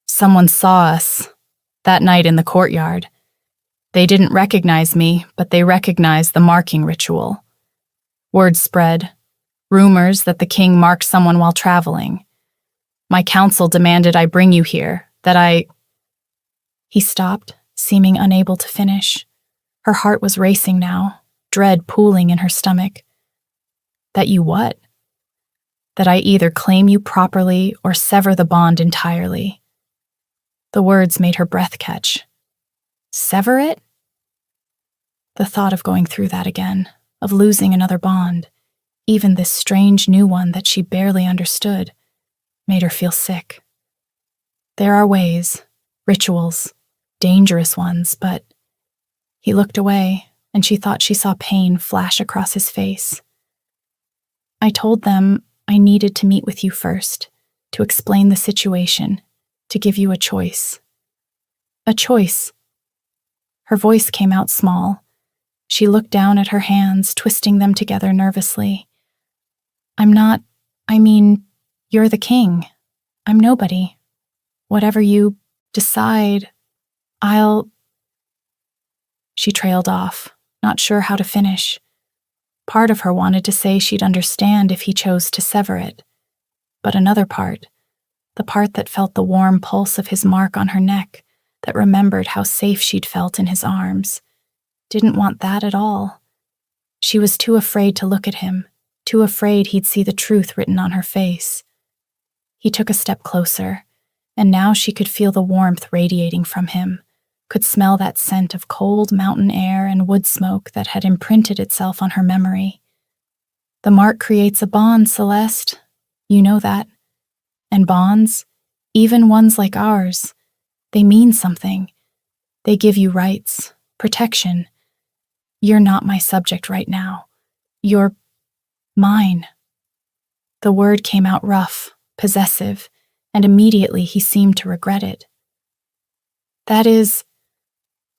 "Someone saw us that night in the courtyard. They didn't recognize me, but they recognized the marking ritual. Word spread, rumors that the king marked someone while traveling. My council demanded I bring you here, that I—" He stopped, seeming unable to finish. Her heart was racing now, dread pooling in her stomach. "That you what?" "That I either claim you properly or sever the bond entirely." The words made her breath catch. Sever it? The thought of going through that again, of losing another bond, Even this strange new one that she barely understood made her feel sick. There are ways, rituals, dangerous ones, but he looked away, and she thought she saw pain flash across his face. I told them I needed to meet with you first, to explain the situation, to give you a choice. A choice. Her voice came out small. She looked down at her hands, twisting them together nervously. You're the king. I'm nobody. Whatever you decide, She trailed off, not sure how to finish. Part of her wanted to say she'd understand if he chose to sever it. But another part, the part that felt the warm pulse of his mark on her neck, that remembered how safe she'd felt in his arms, didn't want that at all. She was too afraid to look at him, too afraid he'd see the truth written on her face. He took a step closer, and now she could feel the warmth radiating from him, could smell that scent of cold mountain air and wood smoke that had imprinted itself on her memory. The mark creates a bond, Celeste. You know that. And bonds, even ones like ours, they mean something. They give you rights, protection. You're not my subject right now. You're mine. The word came out rough, possessive, and immediately he seemed to regret it. That is,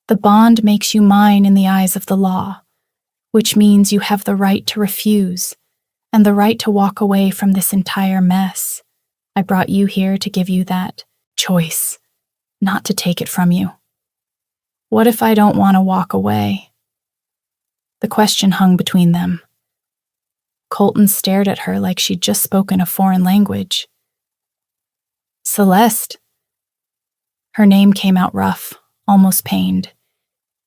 the bond makes you mine in the eyes of the law, which means you have the right to refuse, and the right to walk away from this entire mess. I brought you here to give you that choice, not to take it from you. What if I don't want to walk away? The question hung between them. Colton stared at her like she'd just spoken a foreign language. Celeste. Her name came out rough, almost pained.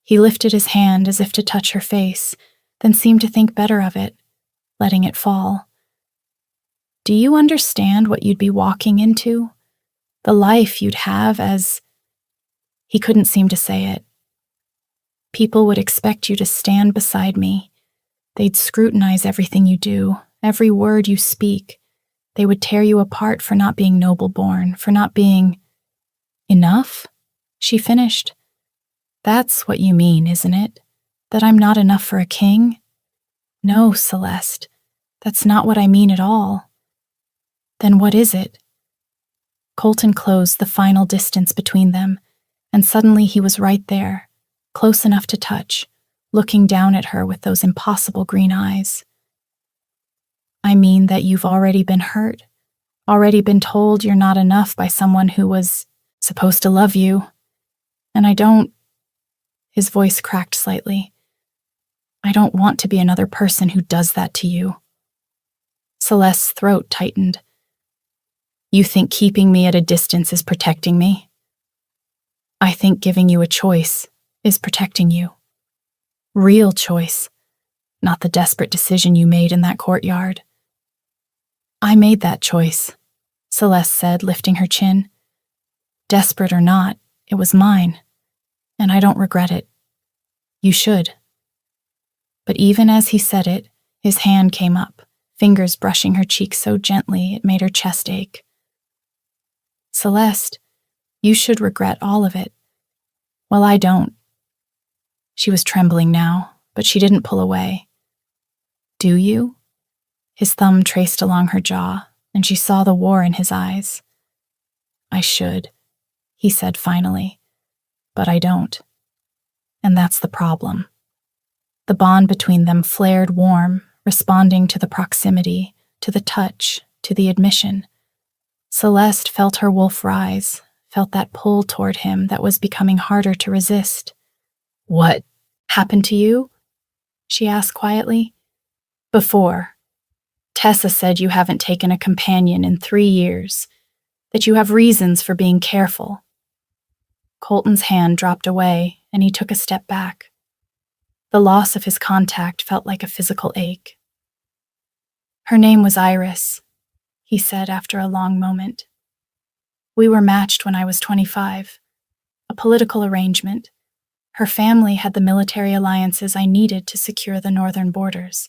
He lifted his hand as if to touch her face, then seemed to think better of it, letting it fall. Do you understand what you'd be walking into? The life you'd have as... He couldn't seem to say it. People would expect you to stand beside me. They'd scrutinize everything you do, every word you speak. They would tear you apart for not being noble-born, for not being... Enough? She finished. That's what you mean, isn't it? That I'm not enough for a king? No, Celeste, that's not what I mean at all. Then what is it? Colton closed the final distance between them, and suddenly he was right there, close enough to touch, looking down at her with those impossible green eyes. I mean that you've already been hurt, already been told you're not enough by someone who was supposed to love you. And I don't... His voice cracked slightly. I don't want to be another person who does that to you. Celeste's throat tightened. You think keeping me at a distance is protecting me? I think giving you a choice is protecting you. Real choice, not the desperate decision you made in that courtyard. I made that choice, Celeste said, lifting her chin. Desperate or not, it was mine, and I don't regret it. You should. But even as he said it, his hand came up, fingers brushing her cheek so gently it made her chest ache. Celeste, you should regret all of it. Well, I don't. She was trembling now, but she didn't pull away. Do you? His thumb traced along her jaw, and she saw the war in his eyes. I should, he said finally, but I don't. And that's the problem. The bond between them flared warm, responding to the proximity, to the touch, to the admission. Celeste felt her wolf rise, felt that pull toward him that was becoming harder to resist. What happened to you? She asked quietly. Before. Tessa said you haven't taken a companion in 3 years, that you have reasons for being careful. Colton's hand dropped away, and he took a step back. The loss of his contact felt like a physical ache. Her name was Iris, he said after a long moment. We were matched when I was 25. A political arrangement. Her family had the military alliances I needed to secure the northern borders.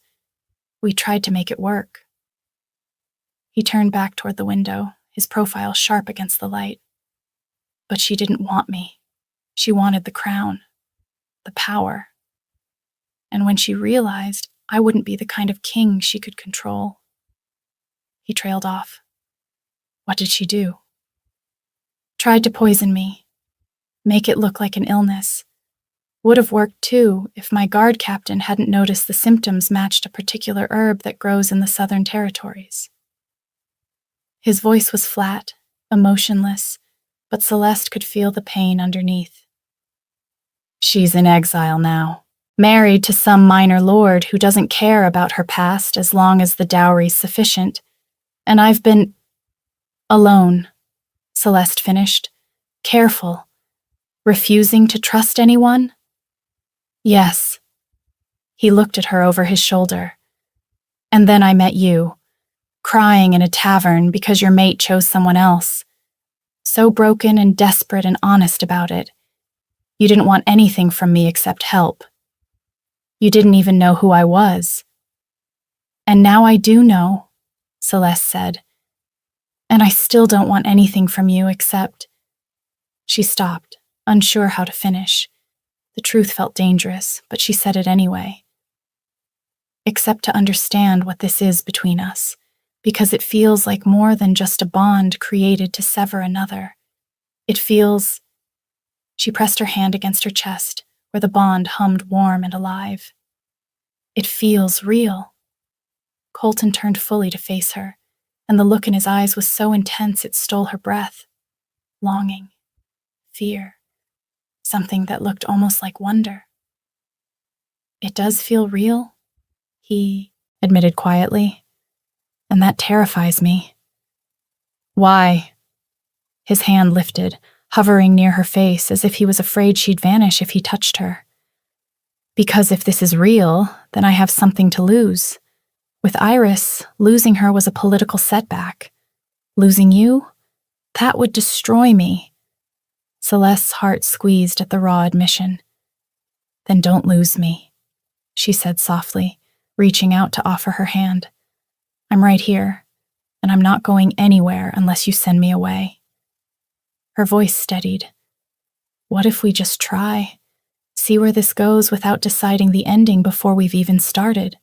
We tried to make it work. He turned back toward the window, his profile sharp against the light. But she didn't want me. She wanted the crown, the power. And when she realized I wouldn't be the kind of king she could control, he trailed off. What did she do? Tried to poison me, make it look like an illness. Would have worked too if my guard captain hadn't noticed the symptoms matched a particular herb that grows in the Southern Territories. His voice was flat, emotionless, but Celeste could feel the pain underneath. She's in exile now, married to some minor lord who doesn't care about her past as long as the dowry's sufficient, and I've been alone, Celeste finished, careful, refusing to trust anyone. Yes. He looked at her over his shoulder. And then I met you, crying in a tavern because your mate chose someone else. So broken and desperate and honest about it. You didn't want anything from me except help. You didn't even know who I was. And now I do know, Celeste said. And I still don't want anything from you except... She stopped, unsure how to finish. The truth felt dangerous, but she said it anyway. Except to understand what this is between us, because it feels like more than just a bond created to sever another. It feels... She pressed her hand against her chest, where the bond hummed warm and alive. It feels real. Colton turned fully to face her, and the look in his eyes was so intense it stole her breath. Longing, fear, something that looked almost like wonder. It does feel real, he admitted quietly, and that terrifies me. Why? His hand lifted, hovering near her face as if he was afraid she'd vanish if he touched her. Because if this is real, then I have something to lose. With Iris, losing her was a political setback. Losing you? That would destroy me. Celeste's heart squeezed at the raw admission. Then don't lose me, she said softly, reaching out to offer her hand. I'm right here, and I'm not going anywhere unless you send me away. Her voice steadied. What if we just try? See where this goes without deciding the ending before we've even started?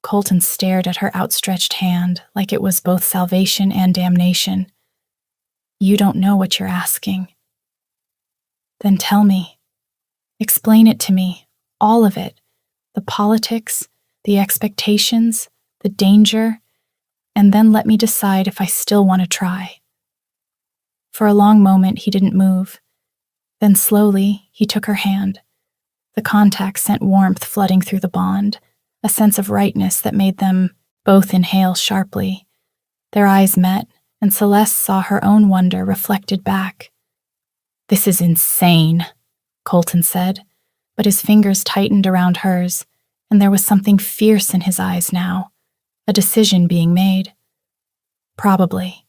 Colton stared at her outstretched hand like it was both salvation and damnation. You don't know what you're asking. Then tell me. Explain it to me, all of it. The politics, the expectations, the danger, and then let me decide if I still want to try. For a long moment, he didn't move. Then slowly, he took her hand. The contact sent warmth flooding through the bond, a sense of rightness that made them both inhale sharply. Their eyes met, and Celeste saw her own wonder reflected back. This is insane, Colton said, but his fingers tightened around hers, and there was something fierce in his eyes now, a decision being made. Probably.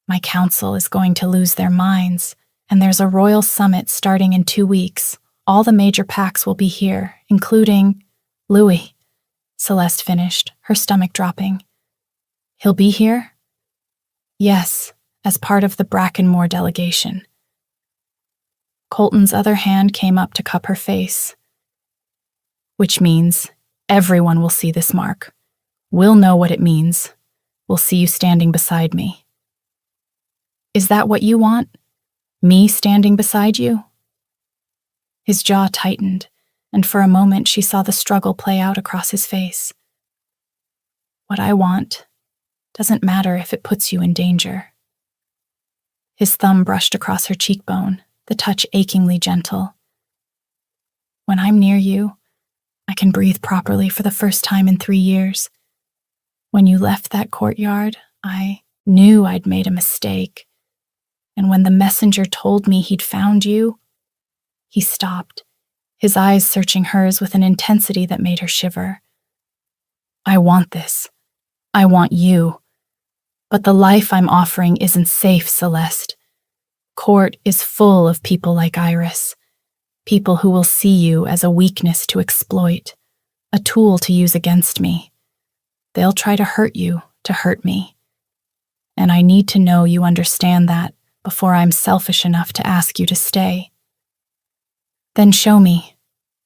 My council is going to lose their minds, and there's a royal summit starting in 2 weeks. All the major packs will be here, including Louis, Celeste finished, her stomach dropping. He'll be here? Yes, as part of the Brackenmore delegation. Colton's other hand came up to cup her face. Which means everyone will see this mark. We'll know what it means. We'll see you standing beside me. Is that what you want? Me standing beside you? His jaw tightened, and for a moment she saw the struggle play out across his face. What I want doesn't matter if it puts you in danger. His thumb brushed across her cheekbone, the touch achingly gentle. When I'm near you, I can breathe properly for the first time in 3 years. When you left that courtyard, I knew I'd made a mistake. And when the messenger told me he'd found you, he stopped, his eyes searching hers with an intensity that made her shiver. I want this. I want you. But the life I'm offering isn't safe, Celeste. Court is full of people like Iris, people who will see you as a weakness to exploit, a tool to use against me. They'll try to hurt you, to hurt me. And I need to know you understand that before I'm selfish enough to ask you to stay. Then show me,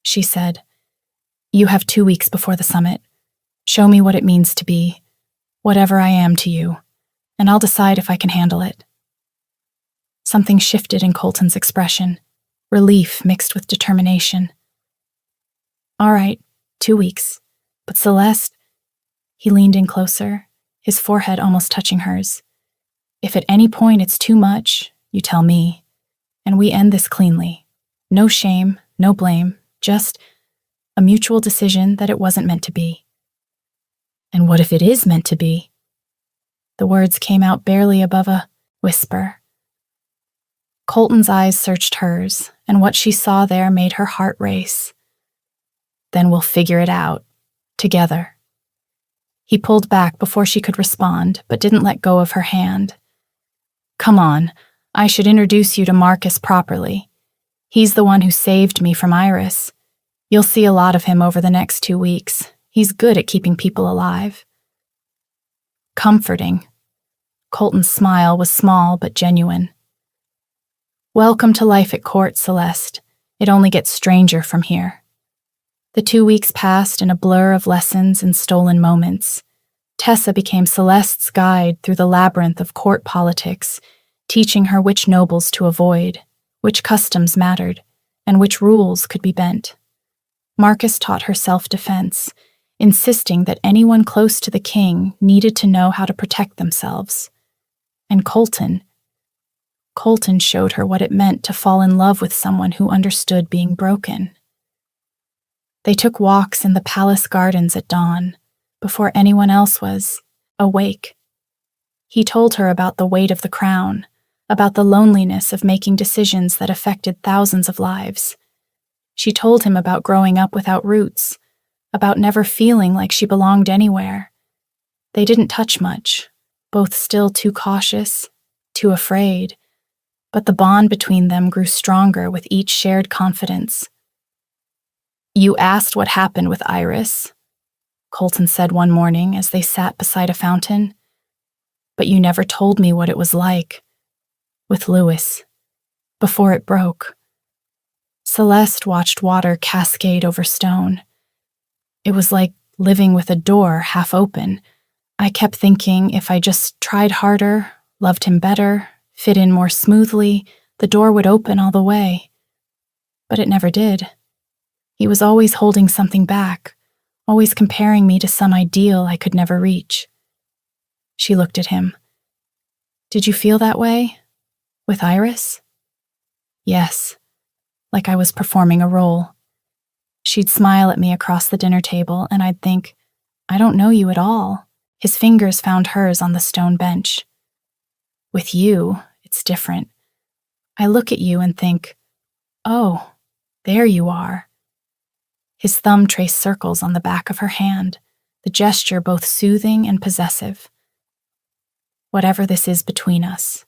she said. You have 2 weeks before the summit. Show me what it means to be, whatever I am to you, and I'll decide if I can handle it. Something shifted in Colton's expression, relief mixed with determination. All right, 2 weeks. But Celeste, he leaned in closer, his forehead almost touching hers. If at any point it's too much, you tell me, and we end this cleanly. No shame, no blame, just a mutual decision that it wasn't meant to be. And what if it is meant to be? The words came out barely above a whisper. Colton's eyes searched hers, and what she saw there made her heart race. Then we'll figure it out, together. He pulled back before she could respond, but didn't let go of her hand. Come on, I should introduce you to Marcus properly. He's the one who saved me from Iris. You'll see a lot of him over the next 2 weeks. He's good at keeping people alive. Comforting. Colton's smile was small but genuine. Welcome to life at court, Celeste. It only gets stranger from here. The 2 weeks passed in a blur of lessons and stolen moments. Tessa became Celeste's guide through the labyrinth of court politics, teaching her which nobles to avoid, which customs mattered, and which rules could be bent. Marcus taught her self-defense, insisting that anyone close to the king needed to know how to protect themselves. And Colton showed her what it meant to fall in love with someone who understood being broken. They took walks in the palace gardens at dawn, before anyone else was awake. He told her about the weight of the crown, about the loneliness of making decisions that affected thousands of lives. She told him about growing up without roots, about never feeling like she belonged anywhere. They didn't touch much, both still too cautious, too afraid, but the bond between them grew stronger with each shared confidence. You asked what happened with Iris, Colton said one morning as they sat beside a fountain. But you never told me what it was like. With Louis. Before it broke. Celeste watched water cascade over stone. It was like living with a door half open. I kept thinking if I just tried harder, loved him better, fit in more smoothly, the door would open all the way. But it never did. He was always holding something back, always comparing me to some ideal I could never reach. She looked at him. Did you feel that way? With Iris? Yes, like I was performing a role. She'd smile at me across the dinner table, and I'd think, I don't know you at all. His fingers found hers on the stone bench. With you, it's different. I look at you and think, oh, there you are. His thumb traced circles on the back of her hand, the gesture both soothing and possessive. Whatever this is between us,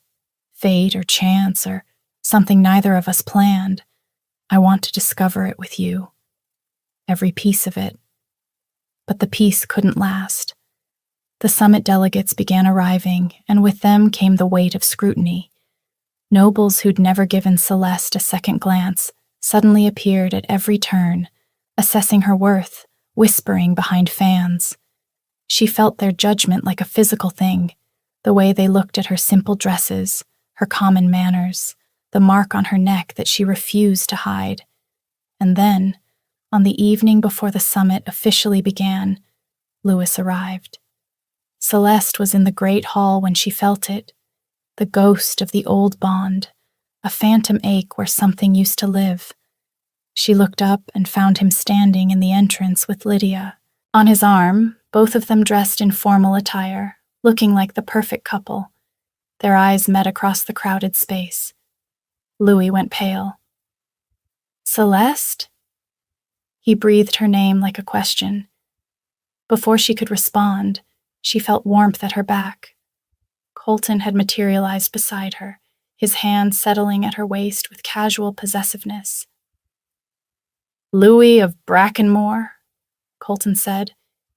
fate or chance or something neither of us planned, I want to discover it with you. Every piece of it. But the peace couldn't last. The summit delegates began arriving, and with them came the weight of scrutiny. Nobles who'd never given Celeste a second glance suddenly appeared at every turn, assessing her worth, whispering behind fans. She felt their judgment like a physical thing, the way they looked at her simple dresses, her common manners, the mark on her neck that she refused to hide. And then, on the evening before the summit officially began, Louis arrived. Celeste was in the great hall when she felt it, the ghost of the old bond, a phantom ache where something used to live. She looked up and found him standing in the entrance with Lydia. On his arm, both of them dressed in formal attire, looking like the perfect couple. Their eyes met across the crowded space. Louis went pale. Celeste? He breathed her name like a question. Before she could respond, she felt warmth at her back. Colton had materialized beside her, his hand settling at her waist with casual possessiveness. Louis of Brackenmore? Colton said,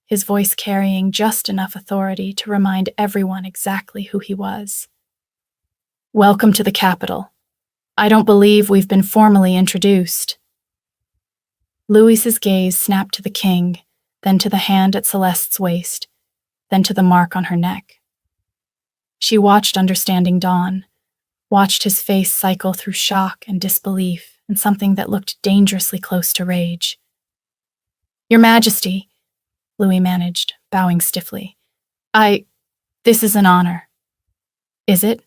his voice carrying just enough authority to remind everyone exactly who he was. Welcome to the capital. I don't believe we've been formally introduced. Louis's gaze snapped to the king, then to the hand at Celeste's waist, then to the mark on her neck. She watched Understanding dawn, watched his face cycle through shock and disbelief and something that looked dangerously close to rage. Your Majesty, Louis managed, bowing stiffly. This is an honor. Is it?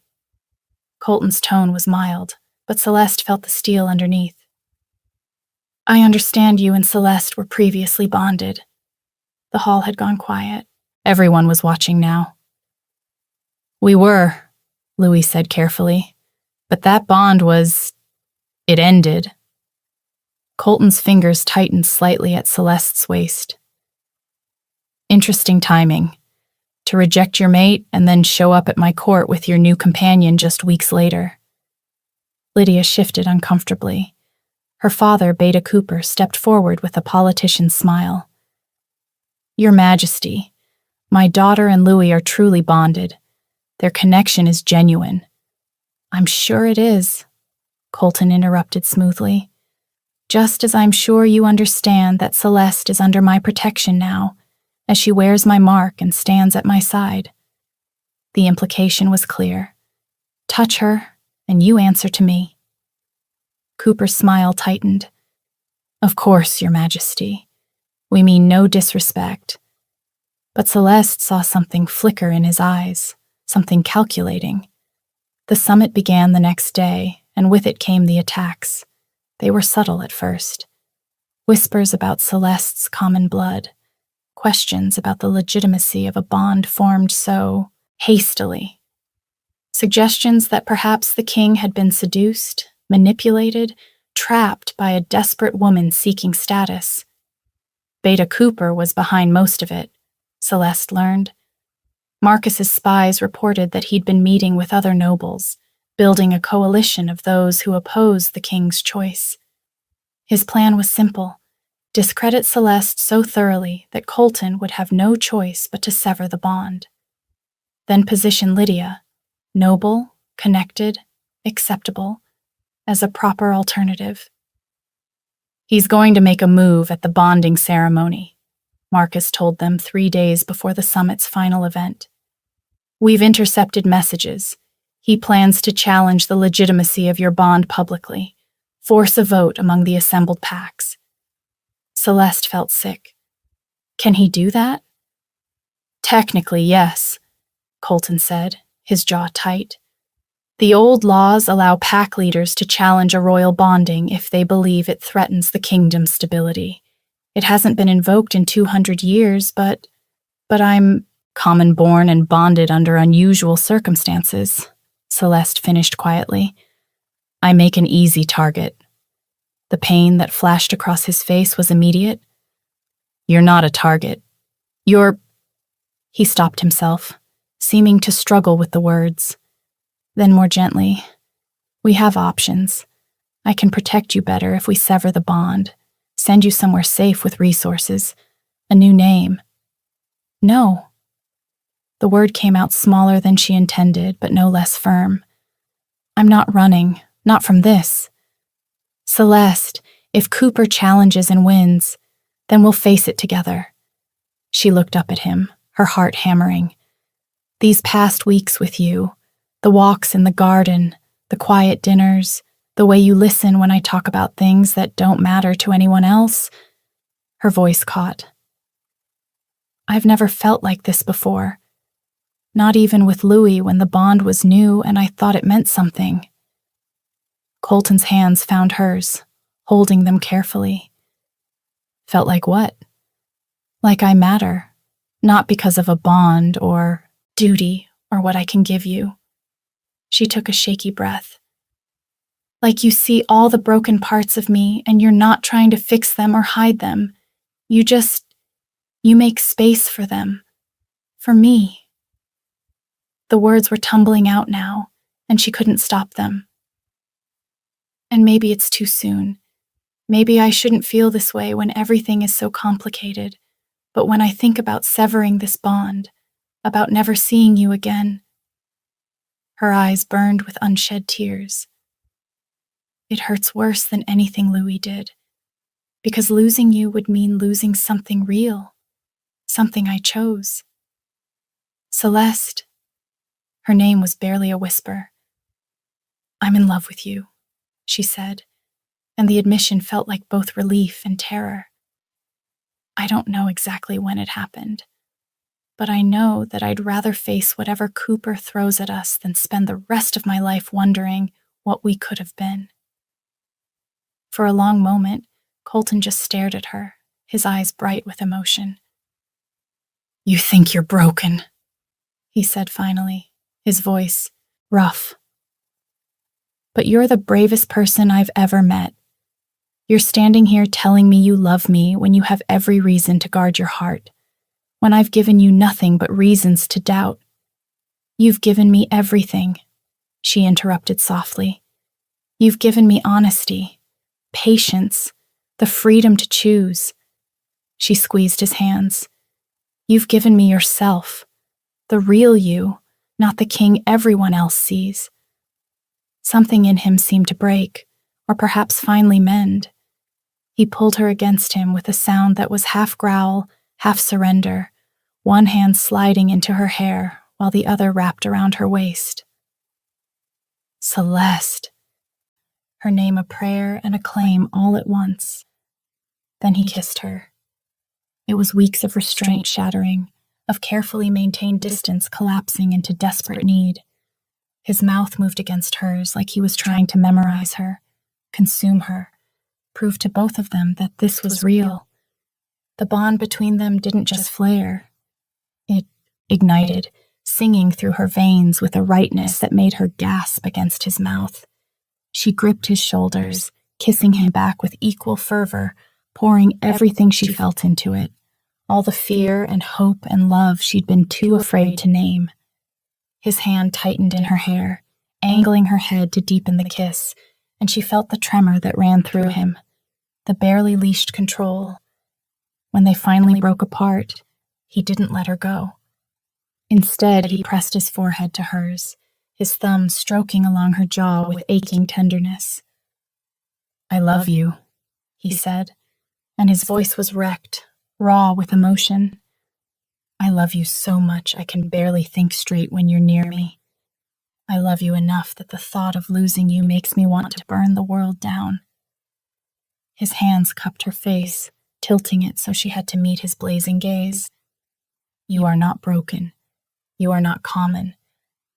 Colton's tone was mild, but Celeste felt the steel underneath. I understand you and Celeste were previously bonded. The hall had gone quiet. Everyone was watching now. We were, Louis said carefully, but that bond it ended. Colton's fingers tightened slightly at Celeste's waist. Interesting timing. To reject your mate and then show up at my court with your new companion just weeks later. Lydia shifted uncomfortably. Her father, Beta Cooper, stepped forward with a politician's smile. Your Majesty, my daughter and Louis are truly bonded. Their connection is genuine. I'm sure it is, Colton interrupted smoothly. Just as I'm sure you understand that Celeste is under my protection now, as she wears my mark and stands at my side. The implication was clear. Touch her, and you answer to me. Cooper's smile tightened. Of course, Your Majesty. We mean no disrespect. But Celeste saw something flicker in his eyes, something calculating. The summit began the next day, and with it came the attacks. They were subtle at first. Whispers about Celeste's common blood. Questions about the legitimacy of a bond formed so hastily. Suggestions that perhaps the king had been seduced, manipulated, trapped by a desperate woman seeking status. Beta Cooper was behind most of it, Celeste learned. Marcus's spies reported that he'd been meeting with other nobles, building a coalition of those who opposed the king's choice. His plan was simple. Discredit Celeste so thoroughly that Colton would have no choice but to sever the bond. Then position Lydia, noble, connected, acceptable, as a proper alternative. He's going to make a move at the bonding ceremony, Marcus told them 3 days before the summit's final event. We've intercepted messages. He plans to challenge the legitimacy of your bond publicly, force a vote among the assembled packs. Celeste felt sick. Can he do that? Technically, yes, Colton said, his jaw tight. The old laws allow pack leaders to challenge a royal bonding if they believe it threatens the kingdom's stability. It hasn't been invoked in 200 years, but I'm common-born and bonded under unusual circumstances, Celeste finished quietly. I make an easy target. The pain that flashed across his face was immediate. You're not a target. He stopped himself, seeming to struggle with the words. Then more gently, we have options. I can protect you better if we sever the bond, send you somewhere safe with resources, a new name. No. The word came out smaller than she intended, but no less firm. I'm not running, not from this. Celeste, if Cooper challenges and wins, then we'll face it together. She looked up at him, her heart hammering. These past weeks with you, the walks in the garden, the quiet dinners, the way you listen when I talk about things that don't matter to anyone else. Her voice caught. I've never felt like this before. Not even with Louis when the bond was new and I thought it meant something. Colton's hands found hers, holding them carefully. Felt like what? Like I matter, not because of a bond or duty or what I can give you. She took a shaky breath. Like you see all the broken parts of me and you're not trying to fix them or hide them. You make space for them. For me. The words were tumbling out now, and she couldn't stop them. And maybe it's too soon. Maybe I shouldn't feel this way when everything is so complicated. But when I think about severing this bond, about never seeing you again, her eyes burned with unshed tears. It hurts worse than anything Louis did, because losing you would mean losing something real, something I chose. Celeste. Her name was barely a whisper. I'm in love with you, she said, and the admission felt like both relief and terror. I don't know exactly when it happened, but I know that I'd rather face whatever Cooper throws at us than spend the rest of my life wondering what we could have been. For a long moment, Colton just stared at her, his eyes bright with emotion. You think you're broken, he said finally, his voice rough. But you're the bravest person I've ever met. You're standing here telling me you love me when you have every reason to guard your heart, when I've given you nothing but reasons to doubt. You've given me everything, she interrupted softly. You've given me honesty, patience, the freedom to choose. She squeezed his hands. You've given me yourself, the real you, not the king everyone else sees. Something in him seemed to break, or perhaps finally mend. He pulled her against him with a sound that was half growl, half surrender, one hand sliding into her hair while the other wrapped around her waist. Celeste. Her name a prayer and a claim all at once. Then he kissed her. It was weeks of restraint shattering, of carefully maintained distance collapsing into desperate need. His mouth moved against hers like he was trying to memorize her, consume her, prove to both of them that this was real. The bond between them didn't just flare. It ignited, singing through her veins with a rightness that made her gasp against his mouth. She gripped his shoulders, kissing him back with equal fervor, pouring everything she felt into it, all the fear and hope and love she'd been too afraid to name. His hand tightened in her hair, angling her head to deepen the kiss, and she felt the tremor that ran through him, the barely leashed control. When they finally broke apart, he didn't let her go. Instead, he pressed his forehead to hers, his thumb stroking along her jaw with aching tenderness. I love you, he said, and his voice was wrecked, raw with emotion. I love you so much I can barely think straight when you're near me. I love you enough that the thought of losing you makes me want to burn the world down. His hands cupped her face, tilting it so she had to meet his blazing gaze. You are not broken. You are not common.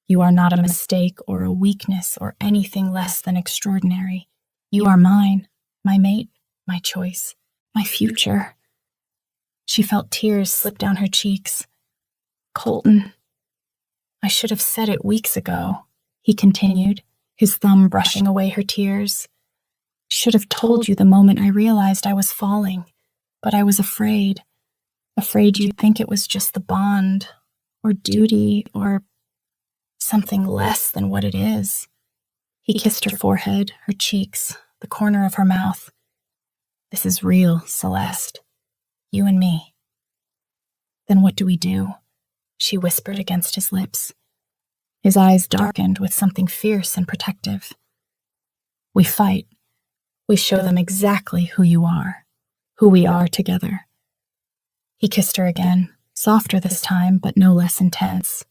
You are not a mistake or a weakness or anything less than extraordinary. You are mine, my mate, my choice, my future. She felt tears slip down her cheeks. Colton. I should have said it weeks ago, he continued, his thumb brushing away her tears. Should have told you the moment I realized I was falling, but I was afraid you'd think it was just the bond, or duty, or something less than what it is. He kissed her forehead, her cheeks, the corner of her mouth. This is real, Celeste. You and me. Then what do we do? She whispered against his lips. His eyes darkened with something fierce and protective. We fight. We show them exactly who you are, who we are together. He kissed her again, softer this time, but no less intense.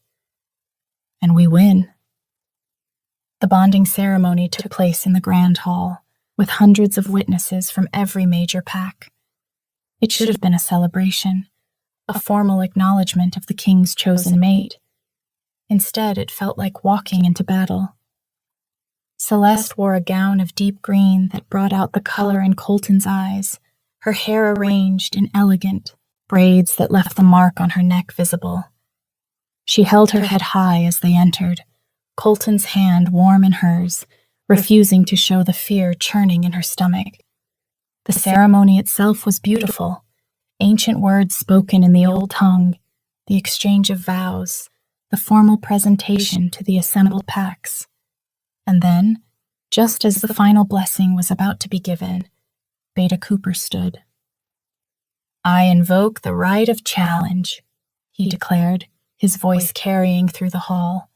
And we win. The bonding ceremony took place in the grand hall, with hundreds of witnesses from every major pack. It should have been a celebration, a formal acknowledgement of the king's chosen mate. Instead, it felt like walking into battle. Celeste wore a gown of deep green that brought out the color in Colton's eyes, her hair arranged in elegant braids that left the mark on her neck visible. She held her head high as they entered, Colton's hand warm in hers, refusing to show the fear churning in her stomach. The ceremony itself was beautiful, ancient words spoken in the old tongue, the exchange of vows, the formal presentation to the assembled packs. And then, just as the final blessing was about to be given, Beta Cooper stood. I invoke the right of challenge, he declared, his voice carrying through the hall,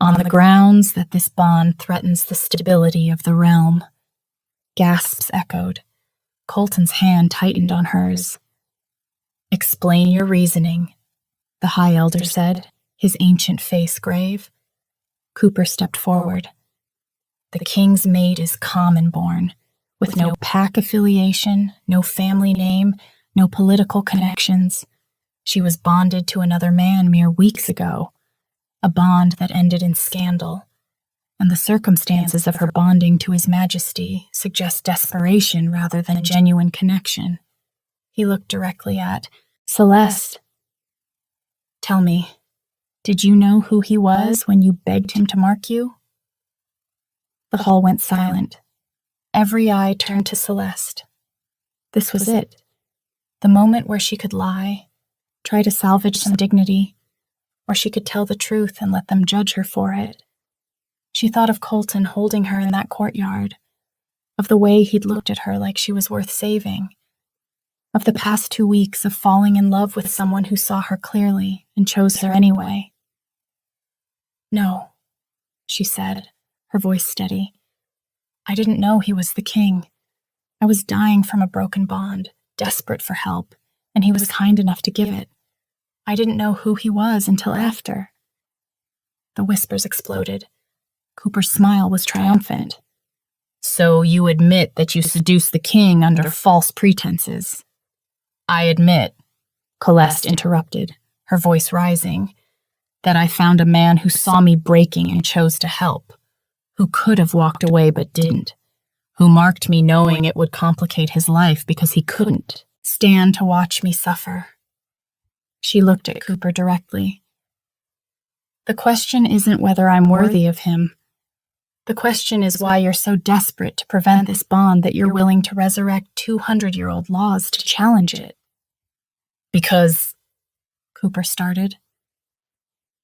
on the grounds that this bond threatens the stability of the realm. Gasps echoed. Colton's hand tightened on hers. Explain your reasoning, the High Elder said, his ancient face grave. Cooper stepped forward. The king's maid is common-born, with no pack affiliation, no family name, no political connections. She was bonded to another man mere weeks ago, a bond that ended in scandal, and the circumstances of her bonding to His Majesty suggest desperation rather than genuine connection. He looked directly at Celeste. Tell me, did you know who he was when you begged him to mark you? The hall went silent. Every eye turned to Celeste. This was it. The moment where she could lie, try to salvage some dignity, or she could tell the truth and let them judge her for it. She thought of Colton holding her in that courtyard, of the way he'd looked at her like she was worth saving, of the past 2 weeks of falling in love with someone who saw her clearly and chose her anyway. No, she said, her voice steady. I didn't know he was the king. I was dying from a broken bond, desperate for help, and he was kind enough to give it. I didn't know who he was until after. The whispers exploded. Cooper's smile was triumphant. So you admit that you seduced the king under false pretenses? I admit, Celeste interrupted, her voice rising, that I found a man who saw me breaking and chose to help, who could have walked away but didn't, who marked me knowing it would complicate his life because he couldn't stand to watch me suffer. She looked at Cooper directly. The question isn't whether I'm worthy of him. The question is why you're so desperate to prevent this bond that you're willing to resurrect 200-year-old laws to challenge it. Because, Cooper started,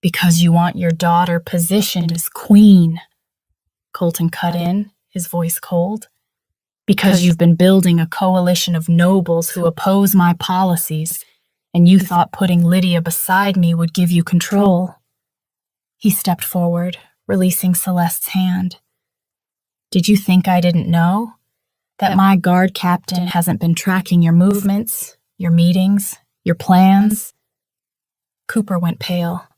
because you want your daughter positioned as queen, Colton cut in, his voice cold. Because you've been building a coalition of nobles who oppose my policies, and you thought putting Lydia beside me would give you control. He stepped forward, releasing Celeste's hand. Did you think I didn't know? That my guard captain hasn't been tracking your movements, your meetings, your plans? Cooper went pale.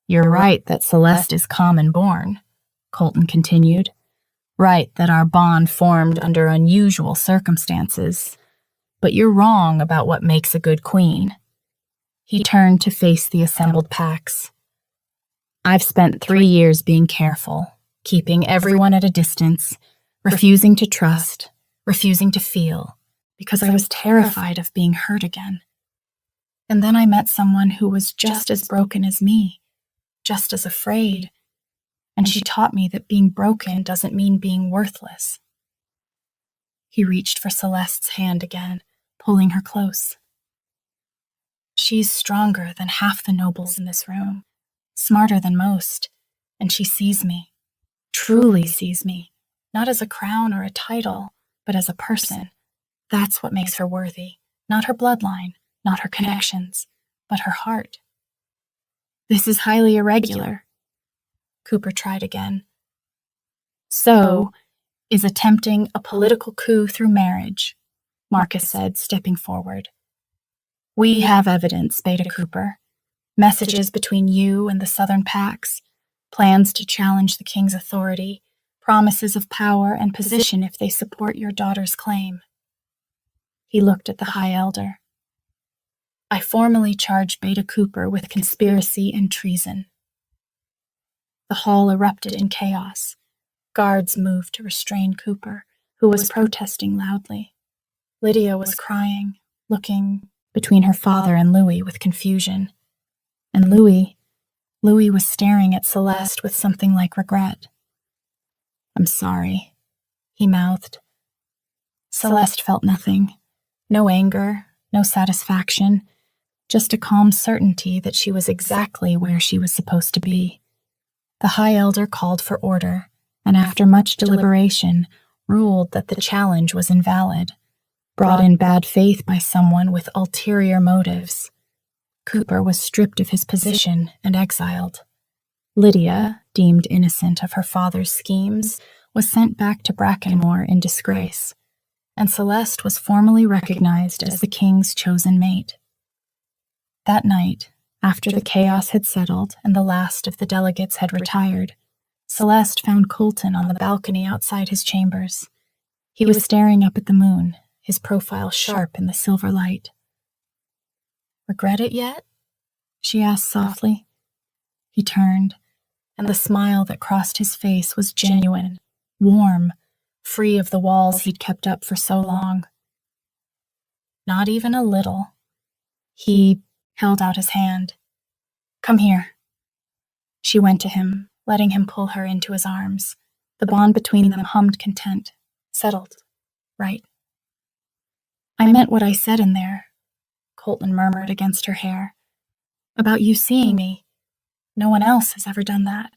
You're right that Celeste is common-born, Colton continued. Right that our bond formed under unusual circumstances. But you're wrong about what makes a good queen. He turned to face the assembled packs. I've spent 3 years being careful, keeping everyone at a distance, refusing to trust, refusing to feel, because I was terrified of being hurt again. And then I met someone who was just as broken as me, just as afraid, and she taught me that being broken doesn't mean being worthless. He reached for Celeste's hand again, pulling her close. She's stronger than half the nobles in this room, smarter than most, and she sees me, truly sees me, not as a crown or a title, but as a person. That's what makes her worthy, not her bloodline, not her connections, but her heart. This is highly irregular. Cooper tried again. So, is attempting a political coup through marriage, Marcus said, stepping forward. We have evidence, Beta Cooper. Messages between you and the Southern Pax, plans to challenge the king's authority, promises of power and position if they support your daughter's claim. He looked at the High Elder. I formally charge Beta Cooper with conspiracy and treason. The hall erupted in chaos. Guards moved to restrain Cooper, who was protesting loudly. Lydia was crying, looking between her father and Louis with confusion. And Louis was staring at Celeste with something like regret. I'm sorry, he mouthed. Celeste felt nothing. No anger, no satisfaction, just a calm certainty that she was exactly where she was supposed to be. The High Elder called for order, and after much deliberation, ruled that the challenge was invalid. brought in bad faith by someone with ulterior motives. Cooper was stripped of his position and exiled. Lydia, deemed innocent of her father's schemes, was sent back to Brackenmore in disgrace, and Celeste was formally recognized as the king's chosen mate. That night, after the chaos had settled and the last of the delegates had retired, Celeste found Colton on the balcony outside his chambers. He was staring up at the moon, his profile sharp in the silver light. "Regret it yet?" she asked softly. He turned, and the smile that crossed his face was genuine, warm, free of the walls he'd kept up for so long. "Not even a little." He held out his hand. "Come here." She went to him, letting him pull her into his arms. The bond between them hummed content, settled, right. "I meant what I said in there," Colton murmured against her hair. "About you seeing me. No one else has ever done that."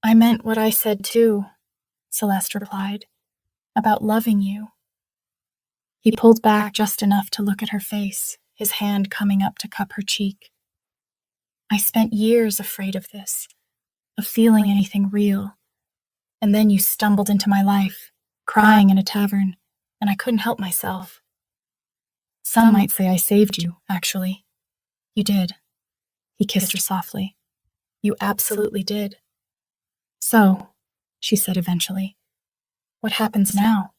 "I meant what I said too," Celeste replied, "about loving you." He pulled back just enough to look at her face, his hand coming up to cup her cheek. "I spent years afraid of this, of feeling anything real. And then you stumbled into my life, crying in a tavern, and I couldn't help myself. Some might say I saved you, actually. You did." He kissed her softly. "You absolutely did." "So," she said eventually, "what happens now?"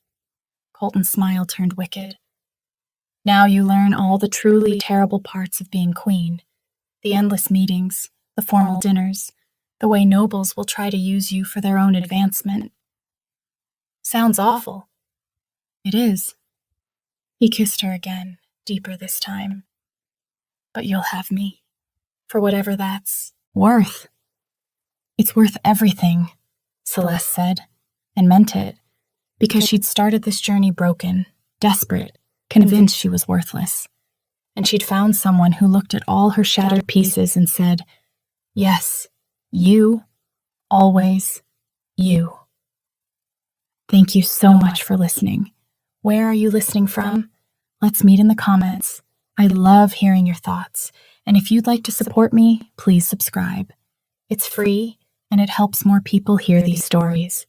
Colton's smile turned wicked. "Now you learn all the truly terrible parts of being queen. The endless meetings, the formal dinners, the way nobles will try to use you for their own advancement." "Sounds awful." "It is." He kissed her again, deeper this time. "But you'll have me, for whatever that's worth." "It's worth everything," Celeste said, and meant it, because she'd started this journey broken, desperate, convinced she was worthless. And she'd found someone who looked at all her shattered pieces and said, "Yes, you, always, you." Thank you so much for listening. Where are you listening from? Let's meet in the comments. I love hearing your thoughts, and if you'd like to support me, please subscribe. It's free, and it helps more people hear these stories.